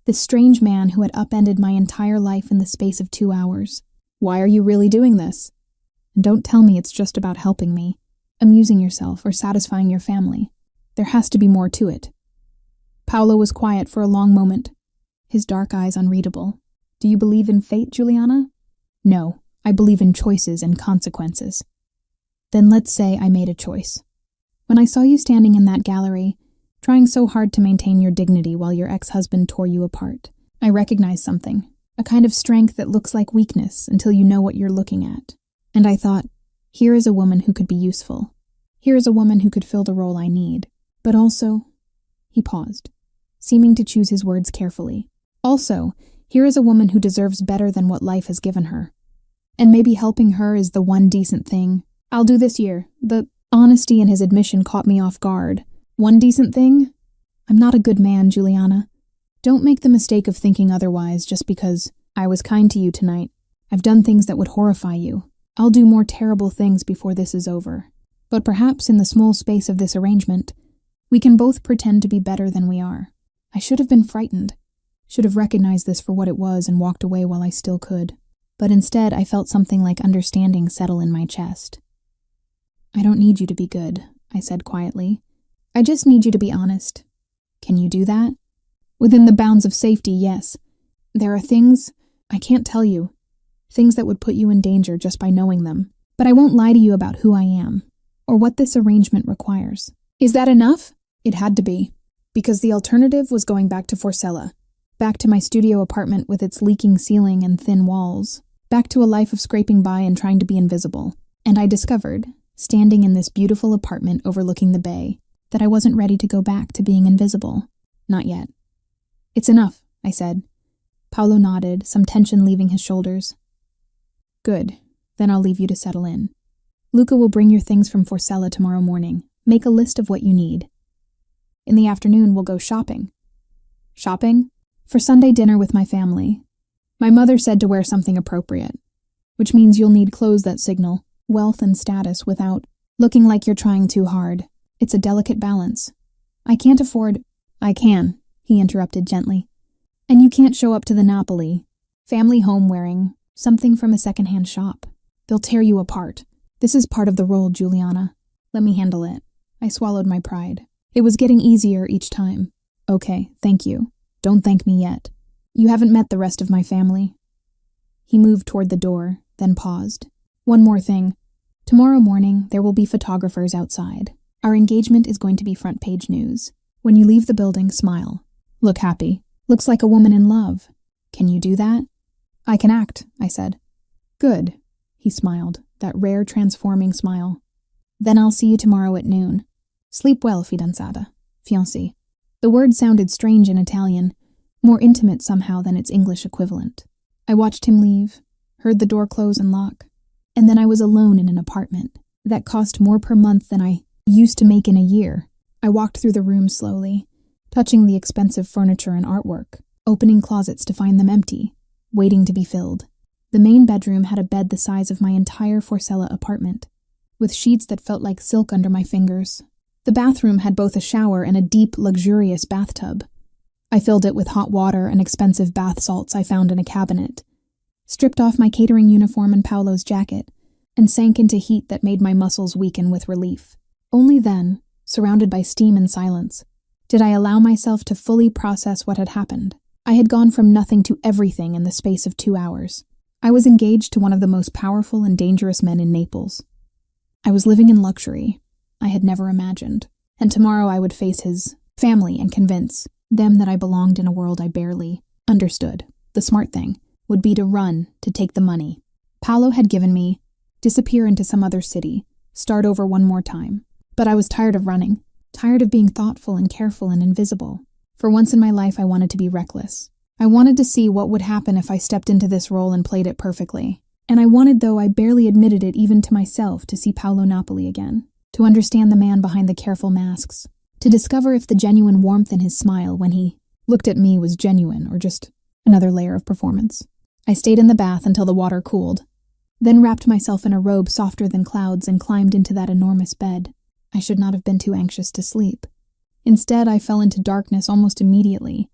Speaker 2: This strange man who had upended my entire life in the space of 2 hours. "Why are you really doing this? And don't tell me it's just about helping me, amusing yourself, or satisfying your family. There has to be more to it." Paolo was quiet for a long moment, his dark eyes unreadable. "Do you believe in fate, Juliana?" "No, I believe in choices and consequences." "Then let's say I made a choice. When I saw you standing in that gallery, trying so hard to maintain your dignity while your ex-husband tore you apart, I recognized something, a kind of strength that looks like weakness until you know what you're looking at. And I thought, here is a woman who could be useful. Here is a woman who could fill the role I need. But also," he paused, seeming to choose his words carefully. "Also, here is a woman who deserves better than what life has given her. And maybe helping her is the one decent thing I'll do this year." The honesty in his admission caught me off guard. "One decent thing? I'm not a good man, Juliana. Don't make the mistake of thinking otherwise just because I was kind to you tonight. I've done things that would horrify you. I'll do more terrible things before this is over. But perhaps in the small space of this arrangement, we can both pretend to be better than we are." I should have been frightened, should have recognized this for what it was and walked away while I still could. But instead, I felt something like understanding settle in my chest. "I don't need you to be good," I said quietly. "I just need you to be honest. Can you do that?" "Within the bounds of safety, yes. There are things I can't tell you, things that would put you in danger just by knowing them. But I won't lie to you about who I am, or what this arrangement requires." "Is that enough?" It had to be, because the alternative was going back to Forcella, back to my studio apartment with its leaking ceiling and thin walls, back to a life of scraping by and trying to be invisible. And I discovered, standing in this beautiful apartment overlooking the bay, that I wasn't ready to go back to being invisible. Not yet. "It's enough," I said. Paolo nodded, some tension leaving his shoulders. "Good. Then I'll leave you to settle in. Luca will bring your things from Forcella tomorrow morning. Make a list of what you need. In the afternoon, we'll go shopping." "Shopping?" "For Sunday dinner with my family. My mother said to wear something appropriate, which means you'll need clothes that signal wealth and status without looking like you're trying too hard. It's a delicate balance. I can't afford—" "I can," he interrupted gently. And you can't show up to the Napoli family home wearing something from a secondhand shop. They'll tear you apart. This is part of the role, Juliana. Let me handle it. I swallowed my pride. It was getting easier each time. Okay, thank you. Don't thank me yet. You haven't met the rest of my family. He moved toward the door, then paused. One more thing. Tomorrow morning, there will be photographers outside. Our engagement is going to be front page news. When you leave the building, smile. Look happy. Looks like a woman in love. Can you do that? I can act, I said. Good. He smiled, that rare transforming smile. Then I'll see you tomorrow at noon. Sleep well, fidanzata. Fiancée. The word sounded strange in Italian, more intimate somehow than its English equivalent. I watched him leave, heard the door close and lock, and then I was alone in an apartment that cost more per month than I used to make in a year. I walked through the room slowly, touching the expensive furniture and artwork, opening closets to find them empty, waiting to be filled. The main bedroom had a bed the size of my entire Forcella apartment, with sheets that felt like silk under my fingers. The bathroom had both a shower and a deep, luxurious bathtub. I filled it with hot water and expensive bath salts I found in a cabinet, stripped off my catering uniform and Paolo's jacket, and sank into heat that made my muscles weaken with relief. Only then, surrounded by steam and silence, did I allow myself to fully process what had happened. I had gone from nothing to everything in the space of 2 hours. I was engaged to one of the most powerful and dangerous men in Naples. I was living in luxury I had never imagined, and tomorrow I would face his family and convince them that I belonged in a world I barely understood. The smart thing would be to run, to take the money. Paolo had given me disappear into some other city, start over one more time. But I was tired of running, tired of being thoughtful and careful and invisible. For once in my life, I wanted to be reckless. I wanted to see what would happen if I stepped into this role and played it perfectly. And I wanted, though I barely admitted it even to myself, to see Paolo Napoli again, to understand the man behind the careful masks, to discover if the genuine warmth in his smile when he looked at me was genuine or just another layer of performance. I stayed in the bath until the water cooled, then wrapped myself in a robe softer than clouds and climbed into that enormous bed. I should not have been too anxious to sleep. Instead, I fell into darkness almost immediately,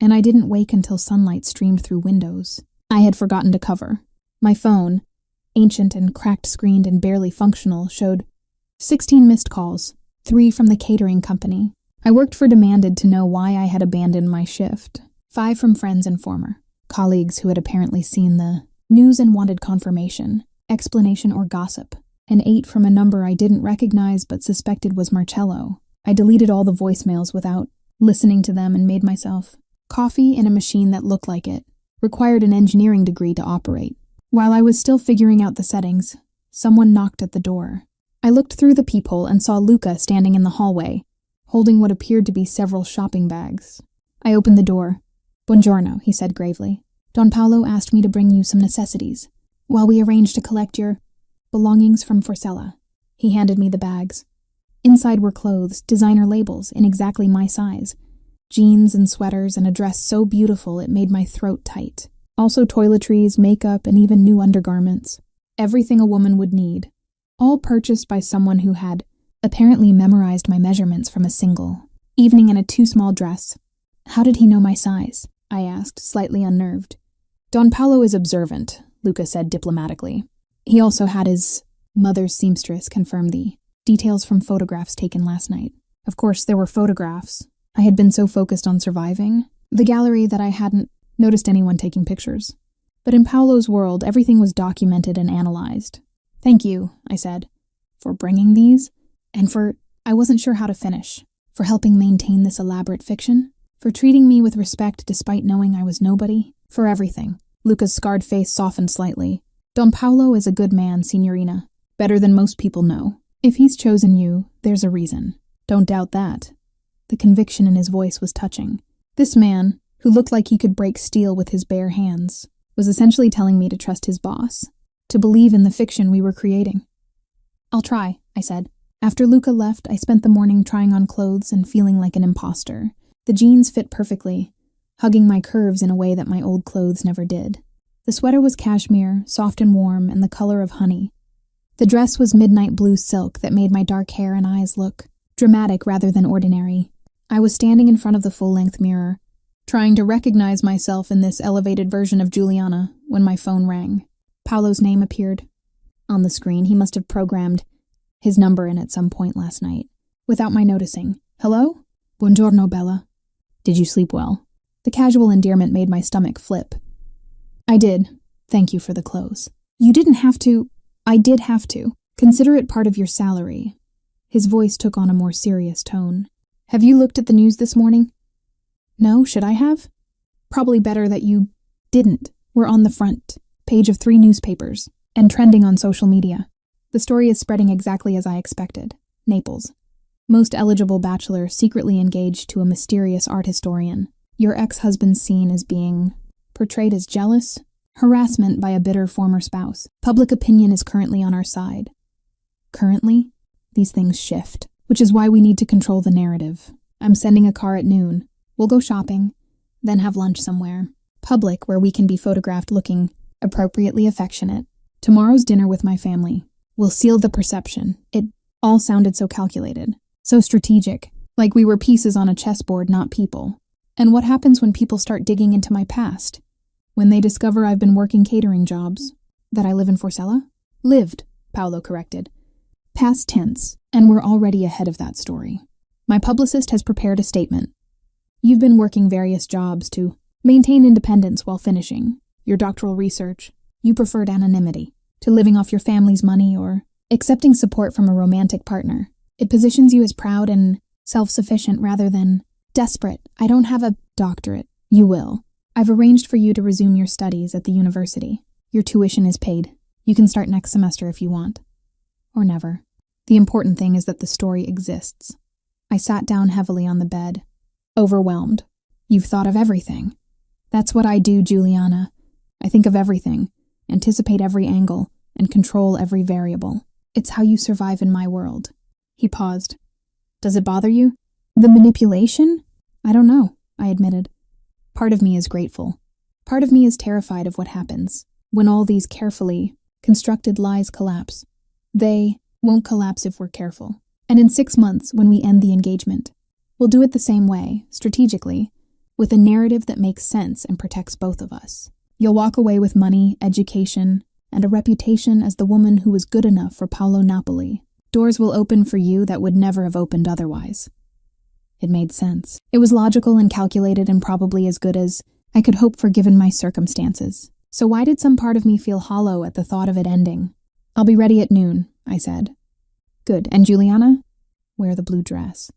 Speaker 2: and I didn't wake until sunlight streamed through windows. I had forgotten to cover. My phone, ancient and cracked-screened and barely functional, showed 16 missed calls, 3 from the catering company. I worked for Demanded to know why I had abandoned my shift. 5 from friends and former colleagues who had apparently seen the news and wanted confirmation, explanation, or gossip. And 8 from a number I didn't recognize but suspected was Marcello. I deleted all the voicemails without listening to them and made myself coffee in a machine that looked like it, required an engineering degree to operate. While I was still figuring out the settings, someone knocked at the door. I looked through the peephole and saw Luca standing in the hallway, holding what appeared to be several shopping bags. I opened the door. "Buongiorno," he said gravely. "Don Paolo asked me to bring you some necessities, while we arranged to collect your belongings from Forcella." He handed me the bags. Inside were clothes, designer labels, in exactly my size. Jeans and sweaters and a dress so beautiful it made my throat tight. Also toiletries, makeup, and even new undergarments. Everything a woman would need. All purchased by someone who had apparently memorized my measurements from a single evening in a too small dress. How did he know my size? I asked, slightly unnerved. Don Paolo is observant, Luca said diplomatically. He also had his mother's seamstress confirm the details from photographs taken last night. Of course, there were photographs. I had been so focused on surviving the gallery that I hadn't noticed anyone taking pictures. But in Paolo's world, everything was documented and analyzed. "Thank you," I said, "for bringing these, and for," I wasn't sure how to finish, "for helping maintain this elaborate fiction, for treating me with respect despite knowing I was nobody, for everything." Luca's scarred face softened slightly. "Don Paolo is a good man, Signorina. Better than most people know. If he's chosen you, there's a reason. Don't doubt that." The conviction in his voice was touching. This man, who looked like he could break steel with his bare hands, was essentially telling me to trust his boss, to believe in the fiction we were creating. "I'll try," I said. After Luca left, I spent the morning trying on clothes and feeling like an imposter. The jeans fit perfectly, hugging my curves in a way that my old clothes never did. The sweater was cashmere, soft and warm, and the color of honey. The dress was midnight blue silk that made my dark hair and eyes look dramatic rather than ordinary. I was standing in front of the full-length mirror, trying to recognize myself in this elevated version of Juliana when my phone rang. Paolo's name appeared. On the screen, he must have programmed his number in at some point last night, without my noticing. Hello? Buongiorno, Bella. Did you sleep well? The casual endearment made my stomach flip. I did. Thank you for the clothes. You didn't have to. I did have to. Consider it part of your salary. His voice took on a more serious tone. Have you looked at the news this morning? No, should I have? Probably better that you didn't. We're on the front page of 3 newspapers and trending on social media. The story is spreading exactly as I expected. Naples. Most eligible bachelor secretly engaged to a mysterious art historian. Your ex-husband's seen as being portrayed as jealous, harassment by a bitter former spouse. Public opinion is currently on our side. Currently, these things shift, which is why we need to control the narrative. I'm sending a car at noon. We'll go shopping, then have lunch somewhere. Public, where we can be photographed looking appropriately affectionate. Tomorrow's dinner with my family. We'll seal the perception. It all sounded so calculated, so strategic, like we were pieces on a chessboard, not people. And what happens when people start digging into my past? When they discover I've been working catering jobs? That I live in Forcella? Lived, Paolo corrected. Past tense, and we're already ahead of that story. My publicist has prepared a statement. You've been working various jobs to maintain independence while finishing your doctoral research. You preferred anonymity to living off your family's money or accepting support from a romantic partner. It positions you as proud and self-sufficient rather than desperate. I don't have a doctorate. You will. I've arranged for you to resume your studies at the university. Your tuition is paid. You can start next semester if you want. Or never. The important thing is that the story exists. I sat down heavily on the bed, overwhelmed. You've thought of everything. That's what I do, Juliana. I think of everything, anticipate every angle, and control every variable. It's how you survive in my world. He paused. Does it bother you? The manipulation? I don't know, I admitted. Part of me is grateful. Part of me is terrified of what happens when all these carefully constructed lies collapse. They won't collapse if we're careful. And in 6 months, when we end the engagement, we'll do it the same way, strategically, with a narrative that makes sense and protects both of us. You'll walk away with money, education, and a reputation as the woman who was good enough for Paolo Napoli. Doors will open for you that would never have opened otherwise. It made sense. It was logical and calculated and probably as good as I could hope for given my circumstances. So why did some part of me feel hollow at the thought of it ending? I'll be ready at noon, I said. Good. And Juliana? Wear the blue dress.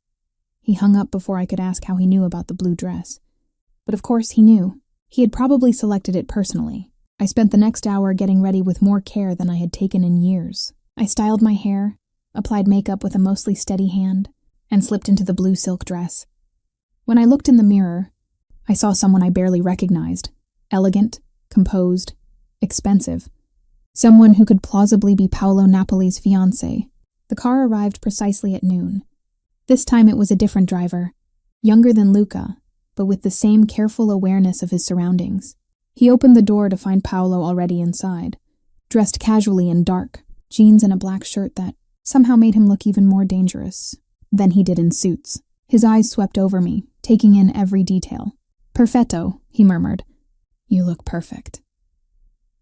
Speaker 2: He hung up before I could ask how he knew about the blue dress. But of course he knew. He had probably selected it personally. I spent the next hour getting ready with more care than I had taken in years. I styled my hair, applied makeup with a mostly steady hand, and slipped into the blue silk dress. When I looked in the mirror, I saw someone I barely recognized. Elegant, composed, expensive. Someone who could plausibly be Paolo Napoli's fiancée. The car arrived precisely at noon. This time it was a different driver, younger than Luca, but with the same careful awareness of his surroundings. He opened the door to find Paolo already inside, dressed casually in dark, jeans and a black shirt that somehow made him look even more dangerous than he did in suits. His eyes swept over me, taking in every detail. Perfetto, he murmured. You look perfect.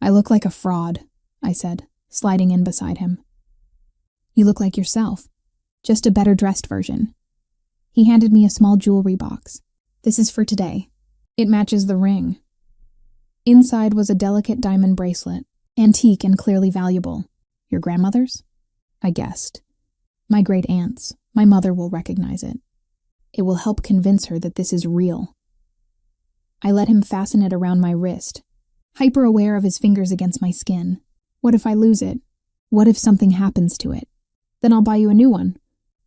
Speaker 2: I look like a fraud, I said, sliding in beside him. You look like yourself, just a better dressed version. He handed me a small jewelry box. This is for today. It matches the ring. Inside was a delicate diamond bracelet, antique and clearly valuable. Your grandmother's? I guessed. My great aunt's. My mother will recognize it. It will help convince her that this is real. I let him fasten it around my wrist, hyper-aware of his fingers against my skin. What if I lose it? What if something happens to it? Then I'll buy you a new one.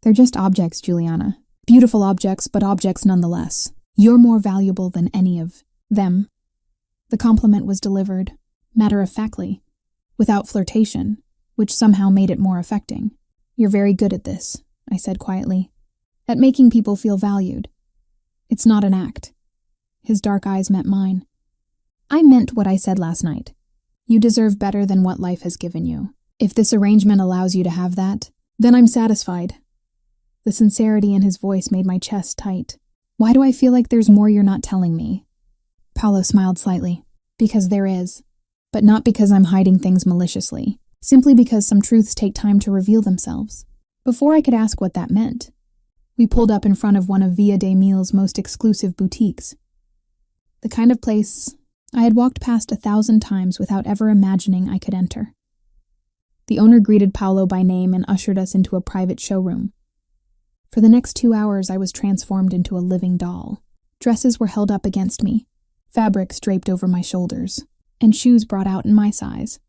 Speaker 2: They're just objects, Juliana. Beautiful objects, but objects nonetheless. You're more valuable than any of them. The compliment was delivered, matter-of-factly, without flirtation, which somehow made it more affecting. You're very good at this, I said quietly, at making people feel valued. It's not an act. His dark eyes met mine. I meant what I said last night. You deserve better than what life has given you. If this arrangement allows you to have that, then I'm satisfied. The sincerity in his voice made my chest tight. Why do I feel like there's more you're not telling me? Paolo smiled slightly. Because there is. But not because I'm hiding things maliciously. Simply because some truths take time to reveal themselves. Before I could ask what that meant, we pulled up in front of one of Via de Mile's most exclusive boutiques. The kind of place I had walked past 1,000 times without ever imagining I could enter. The owner greeted Paolo by name and ushered us into a private showroom. For the next 2 hours, I was transformed into a living doll. Dresses were held up against me, fabrics draped over my shoulders, and shoes brought out in my size.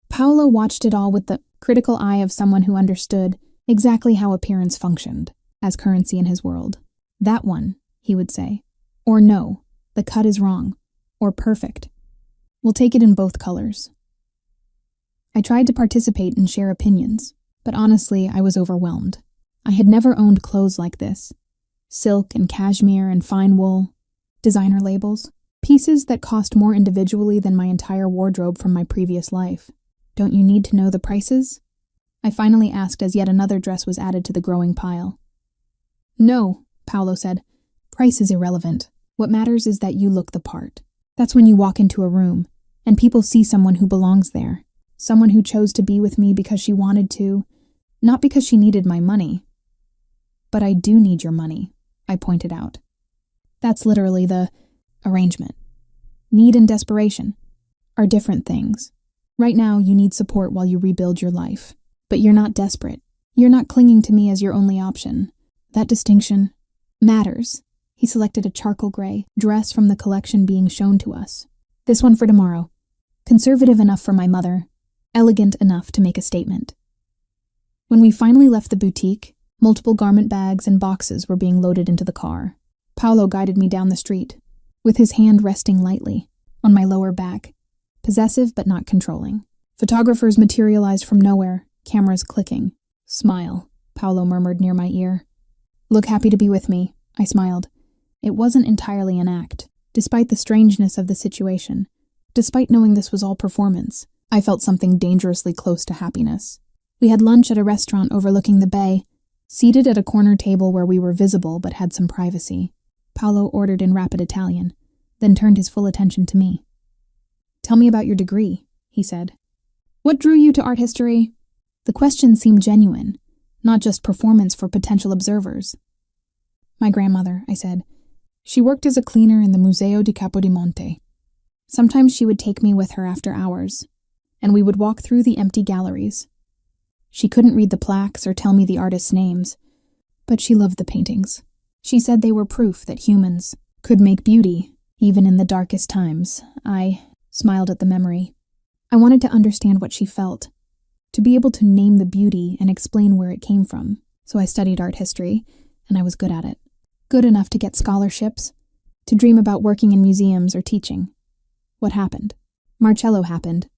Speaker 2: Paolo watched it all with the critical eye of someone who understood exactly how appearance functioned as currency in his world. That one, he would say. Or no, the cut is wrong. Or perfect. We'll take it in both colors. I tried to participate and share opinions, but honestly, I was overwhelmed. I had never owned clothes like this. Silk and cashmere and fine wool, designer labels, pieces that cost more individually than my entire wardrobe from my previous life. Don't you need to know the prices? I finally asked as yet another dress was added to the growing pile. No, Paolo said. Price is irrelevant. What matters is that you look the part. That's when you walk into a room, and people see someone who belongs there. Someone who chose to be with me because she wanted to, not because she needed my money. But I do need your money, I pointed out. That's literally the arrangement. Need and desperation are different things. Right now, you need support while you rebuild your life. But you're not desperate. You're not clinging to me as your only option. That distinction matters. He selected a charcoal gray dress from the collection being shown to us. This one for tomorrow. Conservative enough for my mother. Elegant enough to make a statement. When we finally left the boutique, multiple garment bags and boxes were being loaded into the car. Paolo guided me down the street, with his hand resting lightly on my lower back, possessive but not controlling. Photographers materialized from nowhere, cameras clicking. Smile, Paolo murmured near my ear. Look happy to be with me, I smiled. It wasn't entirely an act. Despite the strangeness of the situation, despite knowing this was all performance, I felt something dangerously close to happiness. We had lunch at a restaurant overlooking the bay, seated at a corner table where we were visible but had some privacy. Paolo ordered in rapid Italian, then turned his full attention to me. Tell me about your degree, he said. What drew you to art history? The question seemed genuine, not just performance for potential observers. My grandmother, I said. She worked as a cleaner in the Museo di Capodimonte. Sometimes she would take me with her after hours, and we would walk through the empty galleries. She couldn't read the plaques or tell me the artists' names, but she loved the paintings. She said they were proof that humans could make beauty, even in the darkest times. I smiled at the memory. I wanted to understand what she felt, to be able to name the beauty and explain where it came from. So I studied art history, and I was good at it. Good enough to get scholarships, to dream about working in museums or teaching. What happened? Marcello happened.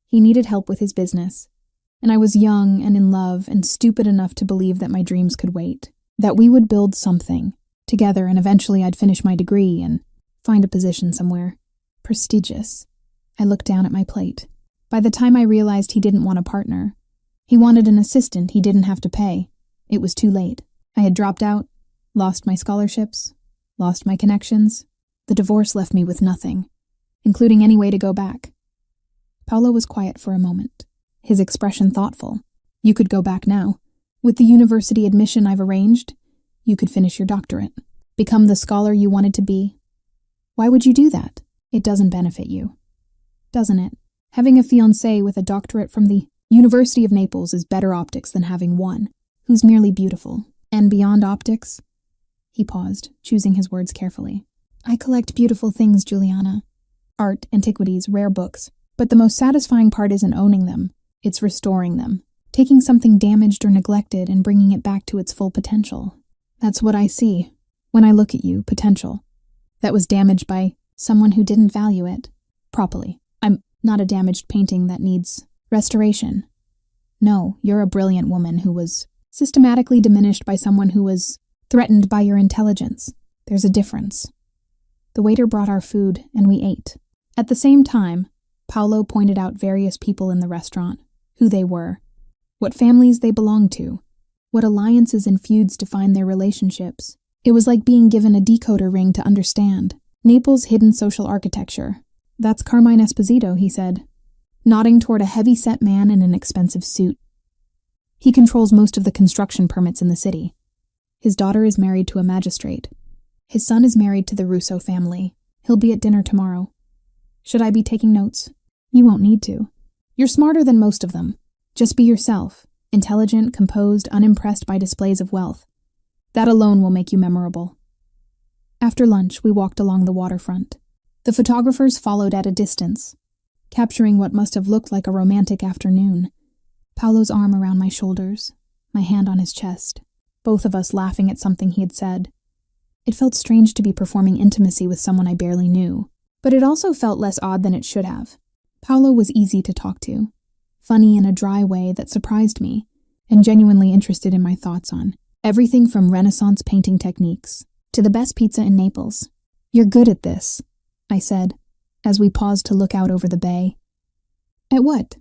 Speaker 2: He needed help with his business, and I was young and in love and stupid enough to believe that my dreams could wait, that we would build something together and eventually I'd finish my degree and find a position somewhere. Prestigious. I looked down at my plate. By the time I realized he didn't want a partner, he wanted an assistant he didn't have to pay. It was too late. I had dropped out, lost my scholarships, lost my connections. The divorce left me with nothing, including any way to go back. Paolo was quiet for a moment, his expression thoughtful. You could go back now. With the university admission I've arranged, you could finish your doctorate, become the scholar you wanted to be. Why would you do that? It doesn't benefit you, doesn't it? Having a fiancé with a doctorate from the University of Naples is better optics than having one who's merely beautiful. And beyond optics, he paused, choosing his words carefully. I collect beautiful things, Juliana. Art, antiquities, rare books. But the most satisfying part isn't owning them. It's restoring them. Taking something damaged or neglected and bringing it back to its full potential. That's what I see when I look at you, potential. That was damaged by someone who didn't value it properly. I'm not a damaged painting that needs restoration. No, you're a brilliant woman who was systematically diminished by someone who was threatened by your intelligence. There's a difference. The waiter brought our food, and we ate. At the same time, Paolo pointed out various people in the restaurant, who they were, what families they belonged to, what alliances and feuds defined their relationships. It was like being given a decoder ring to understand. Naples' hidden social architecture. That's Carmine Esposito, he said, nodding toward a heavy-set man in an expensive suit. He controls most of the construction permits in the city. His daughter is married to a magistrate. His son is married to the Russo family. He'll be at dinner tomorrow. Should I be taking notes? You won't need to. You're smarter than most of them. Just be yourself, intelligent, composed, unimpressed by displays of wealth. That alone will make you memorable. After lunch, we walked along the waterfront. The photographers followed at a distance, capturing what must have looked like a romantic afternoon. Paolo's arm around my shoulders, my hand on his chest, both of us laughing at something he had said. It felt strange to be performing intimacy with someone I barely knew, but it also felt less odd than it should have. Paolo was easy to talk to, funny in a dry way that surprised me, and genuinely interested in my thoughts on everything from Renaissance painting techniques to the best pizza in Naples. "You're good at this," I said, as we paused to look out over the bay. "At what?"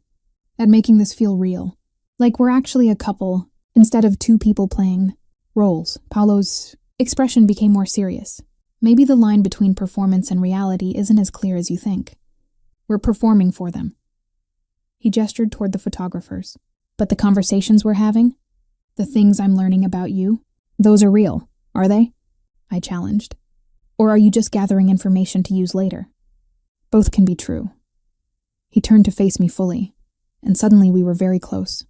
Speaker 2: "At making this feel real. Like we're actually a couple, instead of two people playing roles." Paolo's expression became more serious. "Maybe the line between performance and reality isn't as clear as you think. We're performing for them." He gestured toward the photographers. "But the conversations we're having? The things I'm learning about you? Those are real, are they?" I challenged. "Or are you just gathering information to use later?" "Both can be true." He turned to face me fully, and suddenly we were very close.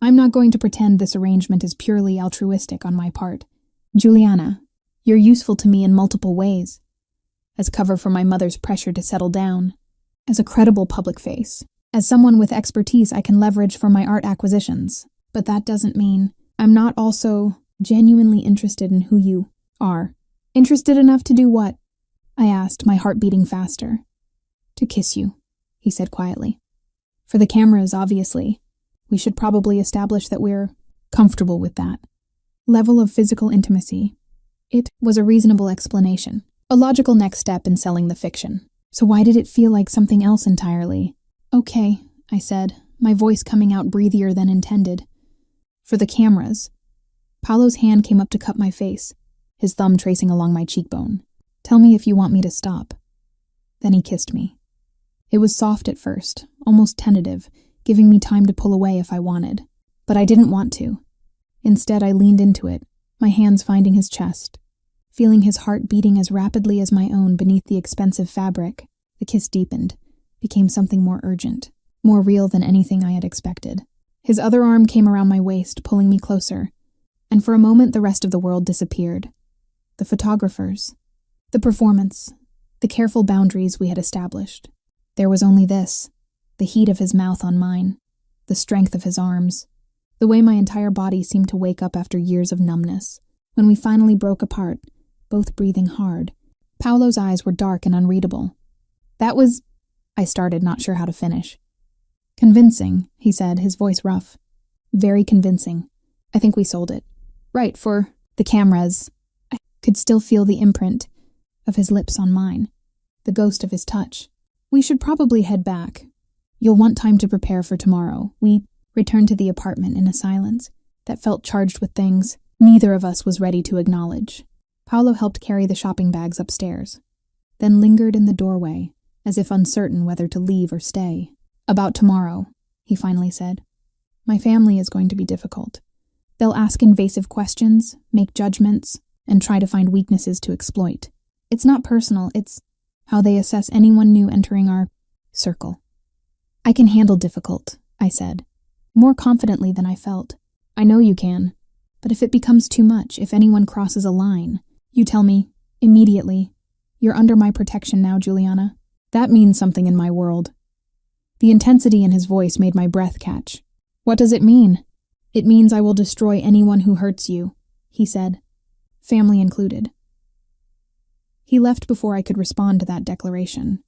Speaker 2: "I'm not going to pretend this arrangement is purely altruistic on my part. Juliana, you're useful to me in multiple ways. As cover for my mother's pressure to settle down, as a credible public face, as someone with expertise I can leverage for my art acquisitions. But that doesn't mean I'm not also genuinely interested in who you are." "Interested enough to do what?" I asked, my heart beating faster. "To kiss you," he said quietly. "For the cameras, obviously. We should probably establish that we're comfortable with that level of physical intimacy." It was a reasonable explanation, a logical next step in selling the fiction. So why did it feel like something else entirely? "Okay," I said, my voice coming out breathier than intended. "For the cameras." Paolo's hand came up to cup my face, his thumb tracing along my cheekbone. "Tell me if you want me to stop." Then he kissed me. It was soft at first, almost tentative, giving me time to pull away if I wanted. But I didn't want to. Instead, I leaned into it, my hands finding his chest. Feeling his heart beating as rapidly as my own beneath the expensive fabric, the kiss deepened, became something more urgent, more real than anything I had expected. His other arm came around my waist, pulling me closer, and for a moment the rest of the world disappeared. The photographers, the performance, the careful boundaries we had established. There was only this, the heat of his mouth on mine, the strength of his arms, the way my entire body seemed to wake up after years of numbness. When we finally broke apart, both breathing hard, Paolo's eyes were dark and unreadable. "That was—" I started, not sure how to finish. "Convincing," he said, his voice rough. "Very convincing. I think we sold it. Right, for the cameras." I could still feel the imprint of his lips on mine, the ghost of his touch. "We should probably head back. You'll want time to prepare for tomorrow." We returned to the apartment in a silence that felt charged with things neither of us was ready to acknowledge. Paolo helped carry the shopping bags upstairs, then lingered in the doorway, as if uncertain whether to leave or stay. "About tomorrow," he finally said. "My family is going to be difficult. They'll ask invasive questions, make judgments, and try to find weaknesses to exploit. It's not personal, it's how they assess anyone new entering our circle." "I can handle difficult," I said, more confidently than I felt. "I know you can. But if it becomes too much, if anyone crosses a line, you tell me, immediately, you're under my protection now, Juliana. That means something in my world." The intensity in his voice made my breath catch. "What does it mean?" "It means I will destroy anyone who hurts you," he said, family included. He left before I could respond to that declaration,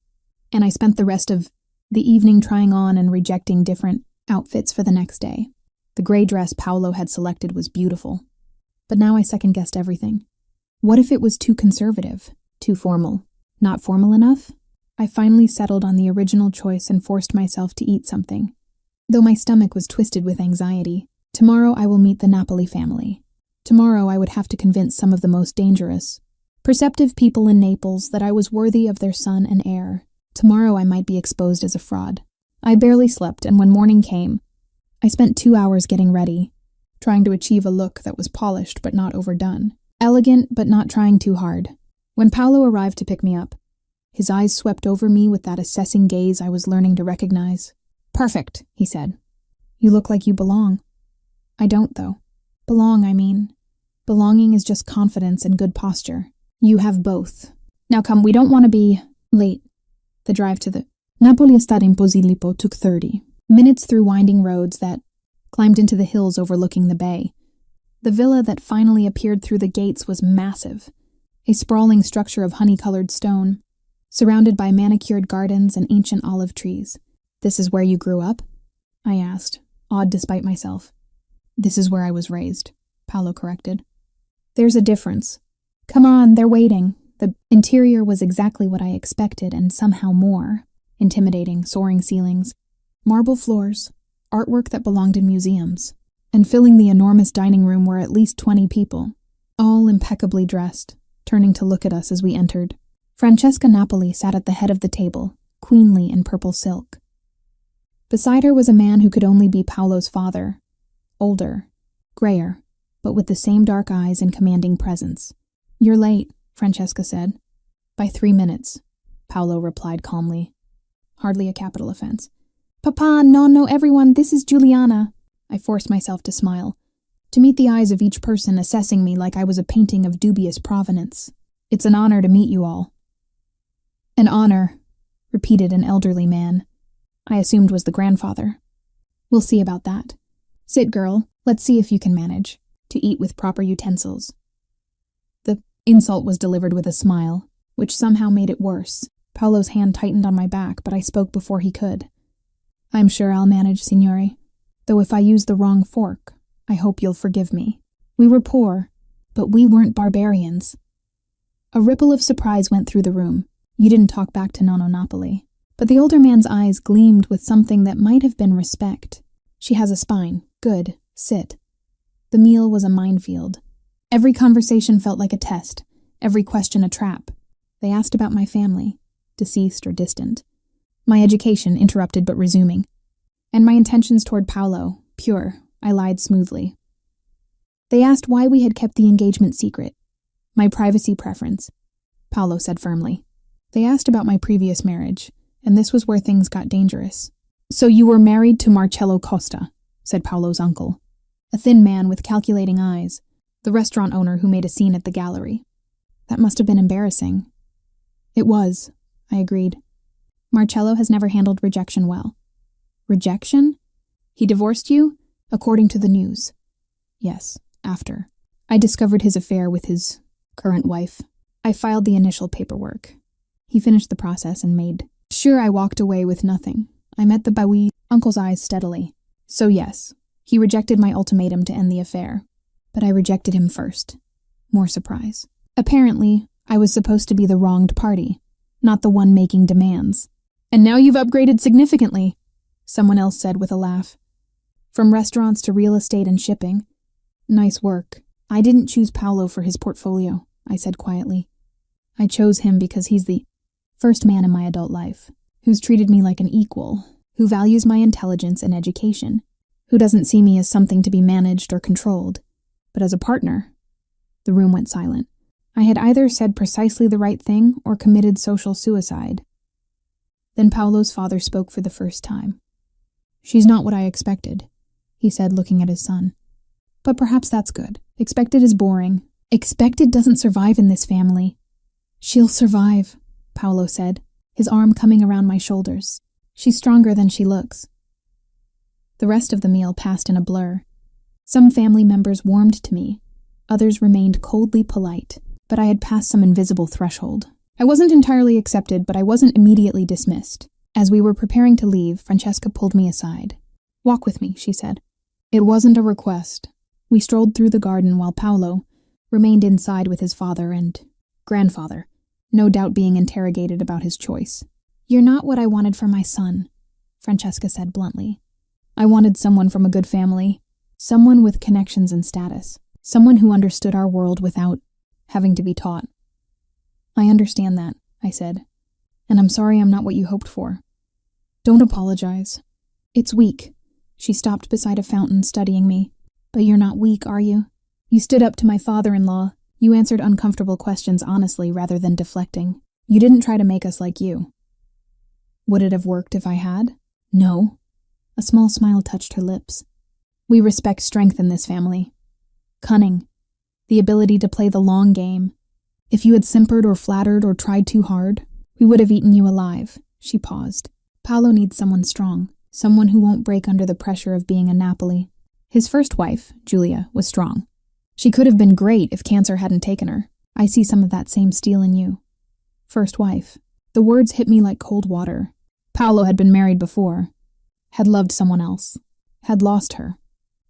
Speaker 2: and I spent the rest of the evening trying on and rejecting different outfits for the next day. The gray dress Paolo had selected was beautiful, but now I second-guessed everything. What if it was too conservative, too formal, not formal enough? I finally settled on the original choice and forced myself to eat something, though my stomach was twisted with anxiety. Tomorrow I will meet the Napoli family. Tomorrow I would have to convince some of the most dangerous, perceptive people in Naples that I was worthy of their son and heir. Tomorrow I might be exposed as a fraud. I barely slept, and when morning came, I spent 2 hours getting ready, trying to achieve a look that was polished but not overdone, elegant but not trying too hard. When Paolo arrived to pick me up, his eyes swept over me with that assessing gaze I was learning to recognize. "Perfect," he said. "You look like you belong." "I don't, though. Belong, I mean. Belonging is just confidence and good posture. You have both. Now come, we don't want to be late." The drive to the Napoli Estate in Posillipo took 30 minutes through winding roads that climbed into the hills overlooking the bay. The villa that finally appeared through the gates was massive, a sprawling structure of honey-colored stone, surrounded by manicured gardens and ancient olive trees. "This is where you grew up?" I asked, awed despite myself. "This is where I was raised," Paolo corrected. "There's a difference. Come on, they're waiting." The interior was exactly what I expected, and somehow more. Intimidating, soaring ceilings, marble floors, artwork that belonged in museums, and filling the enormous dining room were at least 20 people, all impeccably dressed, turning to look at us as we entered. Francesca Napoli sat at the head of the table, queenly in purple silk. Beside her was a man who could only be Paolo's father, older, grayer, but with the same dark eyes and commanding presence. "You're late," Francesca said. "By 3 minutes," Paolo replied calmly. Hardly a capital offense. "Papa, nonno, everyone, this is Giuliana." I forced myself to smile, to meet the eyes of each person assessing me like I was a painting of dubious provenance. "It's an honor to meet you all." "An honor," repeated an elderly man. I assumed was the grandfather. "We'll see about that. Sit, girl. Let's see if you can manage to eat with proper utensils." The insult was delivered with a smile, which somehow made it worse. Paolo's hand tightened on my back, but I spoke before he could. "I'm sure I'll manage, signore. Though if I use the wrong fork, I hope you'll forgive me. We were poor, but we weren't barbarians." A ripple of surprise went through the room. You didn't talk back to Nonno Napoli. But the older man's eyes gleamed with something that might have been respect. "She has a spine. Good. Sit." The meal was a minefield. Every conversation felt like a test, every question a trap. They asked about my family, deceased or distant. My education, interrupted but resuming. And my intentions toward Paolo, pure. I lied smoothly. They asked why we had kept the engagement secret. My privacy preference, Paolo said firmly. They asked about my previous marriage, and this was where things got dangerous. "So you were married to Marcello Costa," said Paolo's uncle, a thin man with calculating eyes, the restaurant owner who made a scene at the gallery. "That must have been embarrassing." "It was," I agreed. "Marcello has never handled rejection well." "Rejection? He divorced you?" "According to the news." "Yes, after. I discovered his affair with his current wife. I filed the initial paperwork. He finished the process and made sure I walked away with nothing. I met the Bawi, uncle's eyes steadily. So yes, he rejected my ultimatum to end the affair. But I rejected him first. More surprise. Apparently, I was supposed to be the wronged party, not the one making demands. "And now you've upgraded significantly," someone else said with a laugh. "From restaurants to real estate and shipping. Nice work." "I didn't choose Paolo for his portfolio," I said quietly. "I chose him because he's the first man in my adult life, who's treated me like an equal, who values my intelligence and education, who doesn't see me as something to be managed or controlled, but as a partner." The room went silent. I had either said precisely the right thing or committed social suicide. Then Paolo's father spoke for the first time. "She's not what I expected," he said, looking at his son. "But perhaps that's good. Expected is boring. Expected doesn't survive in this family." "She'll survive," Paolo said, his arm coming around my shoulders. "She's stronger than she looks." The rest of the meal passed in a blur. Some family members warmed to me. Others remained coldly polite, but I had passed some invisible threshold. I wasn't entirely accepted, but I wasn't immediately dismissed. As we were preparing to leave, Francesca pulled me aside. "Walk with me," she said. It wasn't a request. We strolled through the garden while Paolo remained inside with his father and grandfather, no doubt being interrogated about his choice. "You're not what I wanted for my son," Francesca said bluntly. "I wanted someone from a good family, someone with connections and status." Someone who understood our world without having to be taught. I understand that, I said, and I'm sorry I'm not what you hoped for. Don't apologize. It's weak. She stopped beside a fountain, studying me. But you're not weak, are you? You stood up to my father-in-law. You answered uncomfortable questions honestly rather than deflecting. You didn't try to make us like you. Would it have worked if I had? No. A small smile touched her lips. We respect strength in this family. Cunning. The ability to play the long game. If you had simpered or flattered or tried too hard, we would have eaten you alive. She paused. Paolo needs someone strong. Someone who won't break under the pressure of being a Napoli. His first wife, Julia, was strong. She could have been great if cancer hadn't taken her. I see some of that same steel in you. First wife. The words hit me like cold water. Paolo had been married before. Had loved someone else. Had lost her.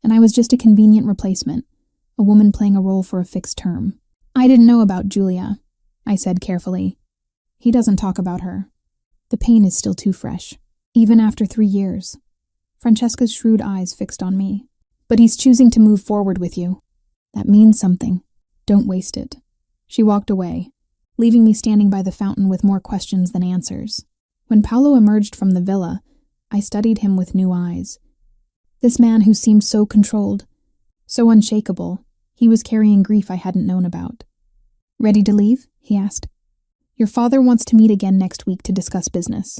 Speaker 2: And I was just a convenient replacement. A woman playing a role for a fixed term. I didn't know about Julia, I said carefully. He doesn't talk about her. The pain is still too fresh. Even after 3 years. Francesca's shrewd eyes fixed on me. But he's choosing to move forward with you. That means something. Don't waste it. She walked away, leaving me standing by the fountain with more questions than answers. When Paolo emerged from the villa, I studied him with new eyes. This man who seemed so controlled, so unshakable, he was carrying grief I hadn't known about. Ready to leave? He asked. Your father wants to meet again next week to discuss business.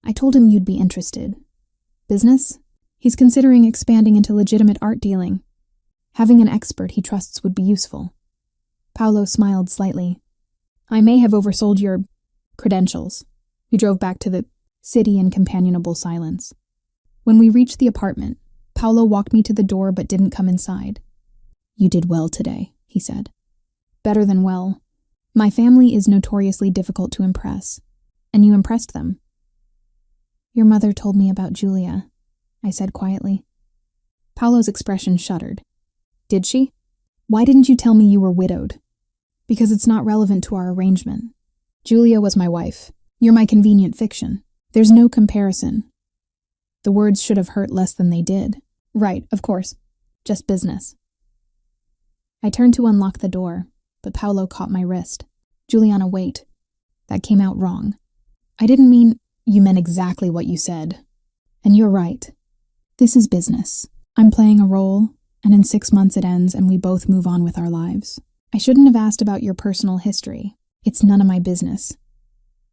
Speaker 2: I told him you'd be interested. Business? He's considering expanding into legitimate art dealing. Having an expert he trusts would be useful. Paolo smiled slightly. I may have oversold your credentials. We drove back to the city in companionable silence. When we reached the apartment, Paolo walked me to the door but didn't come inside. You did well today, he said. Better than well. My family is notoriously difficult to impress, and you impressed them. Your mother told me about Julia, I said quietly. Paolo's expression shuddered. Did she? Why didn't you tell me you were widowed? Because it's not relevant to our arrangement. Julia was my wife. You're my convenient fiction. There's no comparison. The words should have hurt less than they did. Right, of course. Just business. I turned to unlock the door, but Paolo caught my wrist. Juliana, wait. That came out wrong. I didn't mean... You meant exactly what you said. And you're right. This is business. I'm playing a role, and in 6 months it ends and we both move on with our lives. I shouldn't have asked about your personal history. It's none of my business.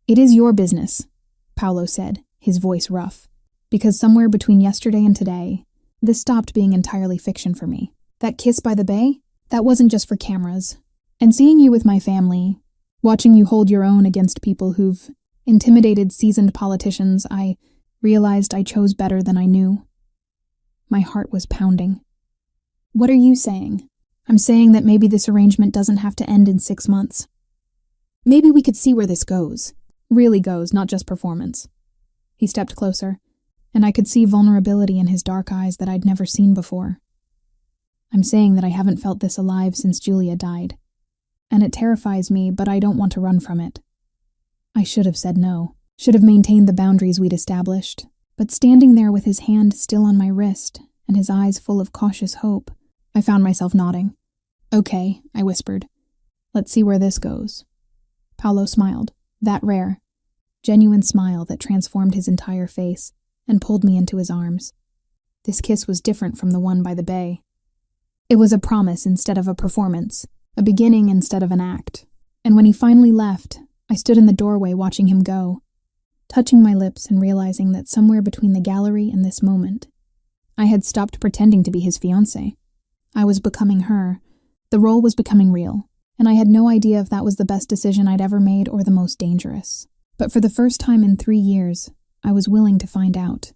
Speaker 2: It is your business, Paolo said, his voice rough. Because somewhere between yesterday and today, this stopped being entirely fiction for me. That kiss by the bay? That wasn't just for cameras. And seeing you with my family, watching you hold your own against people who've intimidated seasoned politicians, I realized I chose better than I knew. My heart was pounding. What are you saying? I'm saying that maybe this arrangement doesn't have to end in 6 months. Maybe we could see where this goes. Really goes, not just performance. He stepped closer, and I could see vulnerability in his dark eyes that I'd never seen before. I'm saying that I haven't felt this alive since Julia died. And it terrifies me, but I don't want to run from it. I should have said no, should have maintained the boundaries we'd established, but standing there with his hand still on my wrist and his eyes full of cautious hope, I found myself nodding. Okay, I whispered. Let's see where this goes. Paolo smiled, that rare, genuine smile that transformed his entire face and pulled me into his arms. This kiss was different from the one by the bay. It was a promise instead of a performance, a beginning instead of an act. And when he finally left, I stood in the doorway watching him go, touching my lips and realizing that somewhere between the gallery and this moment, I had stopped pretending to be his fiancée. I was becoming her. The role was becoming real, and I had no idea if that was the best decision I'd ever made or the most dangerous. But for the first time in 3 years, I was willing to find out.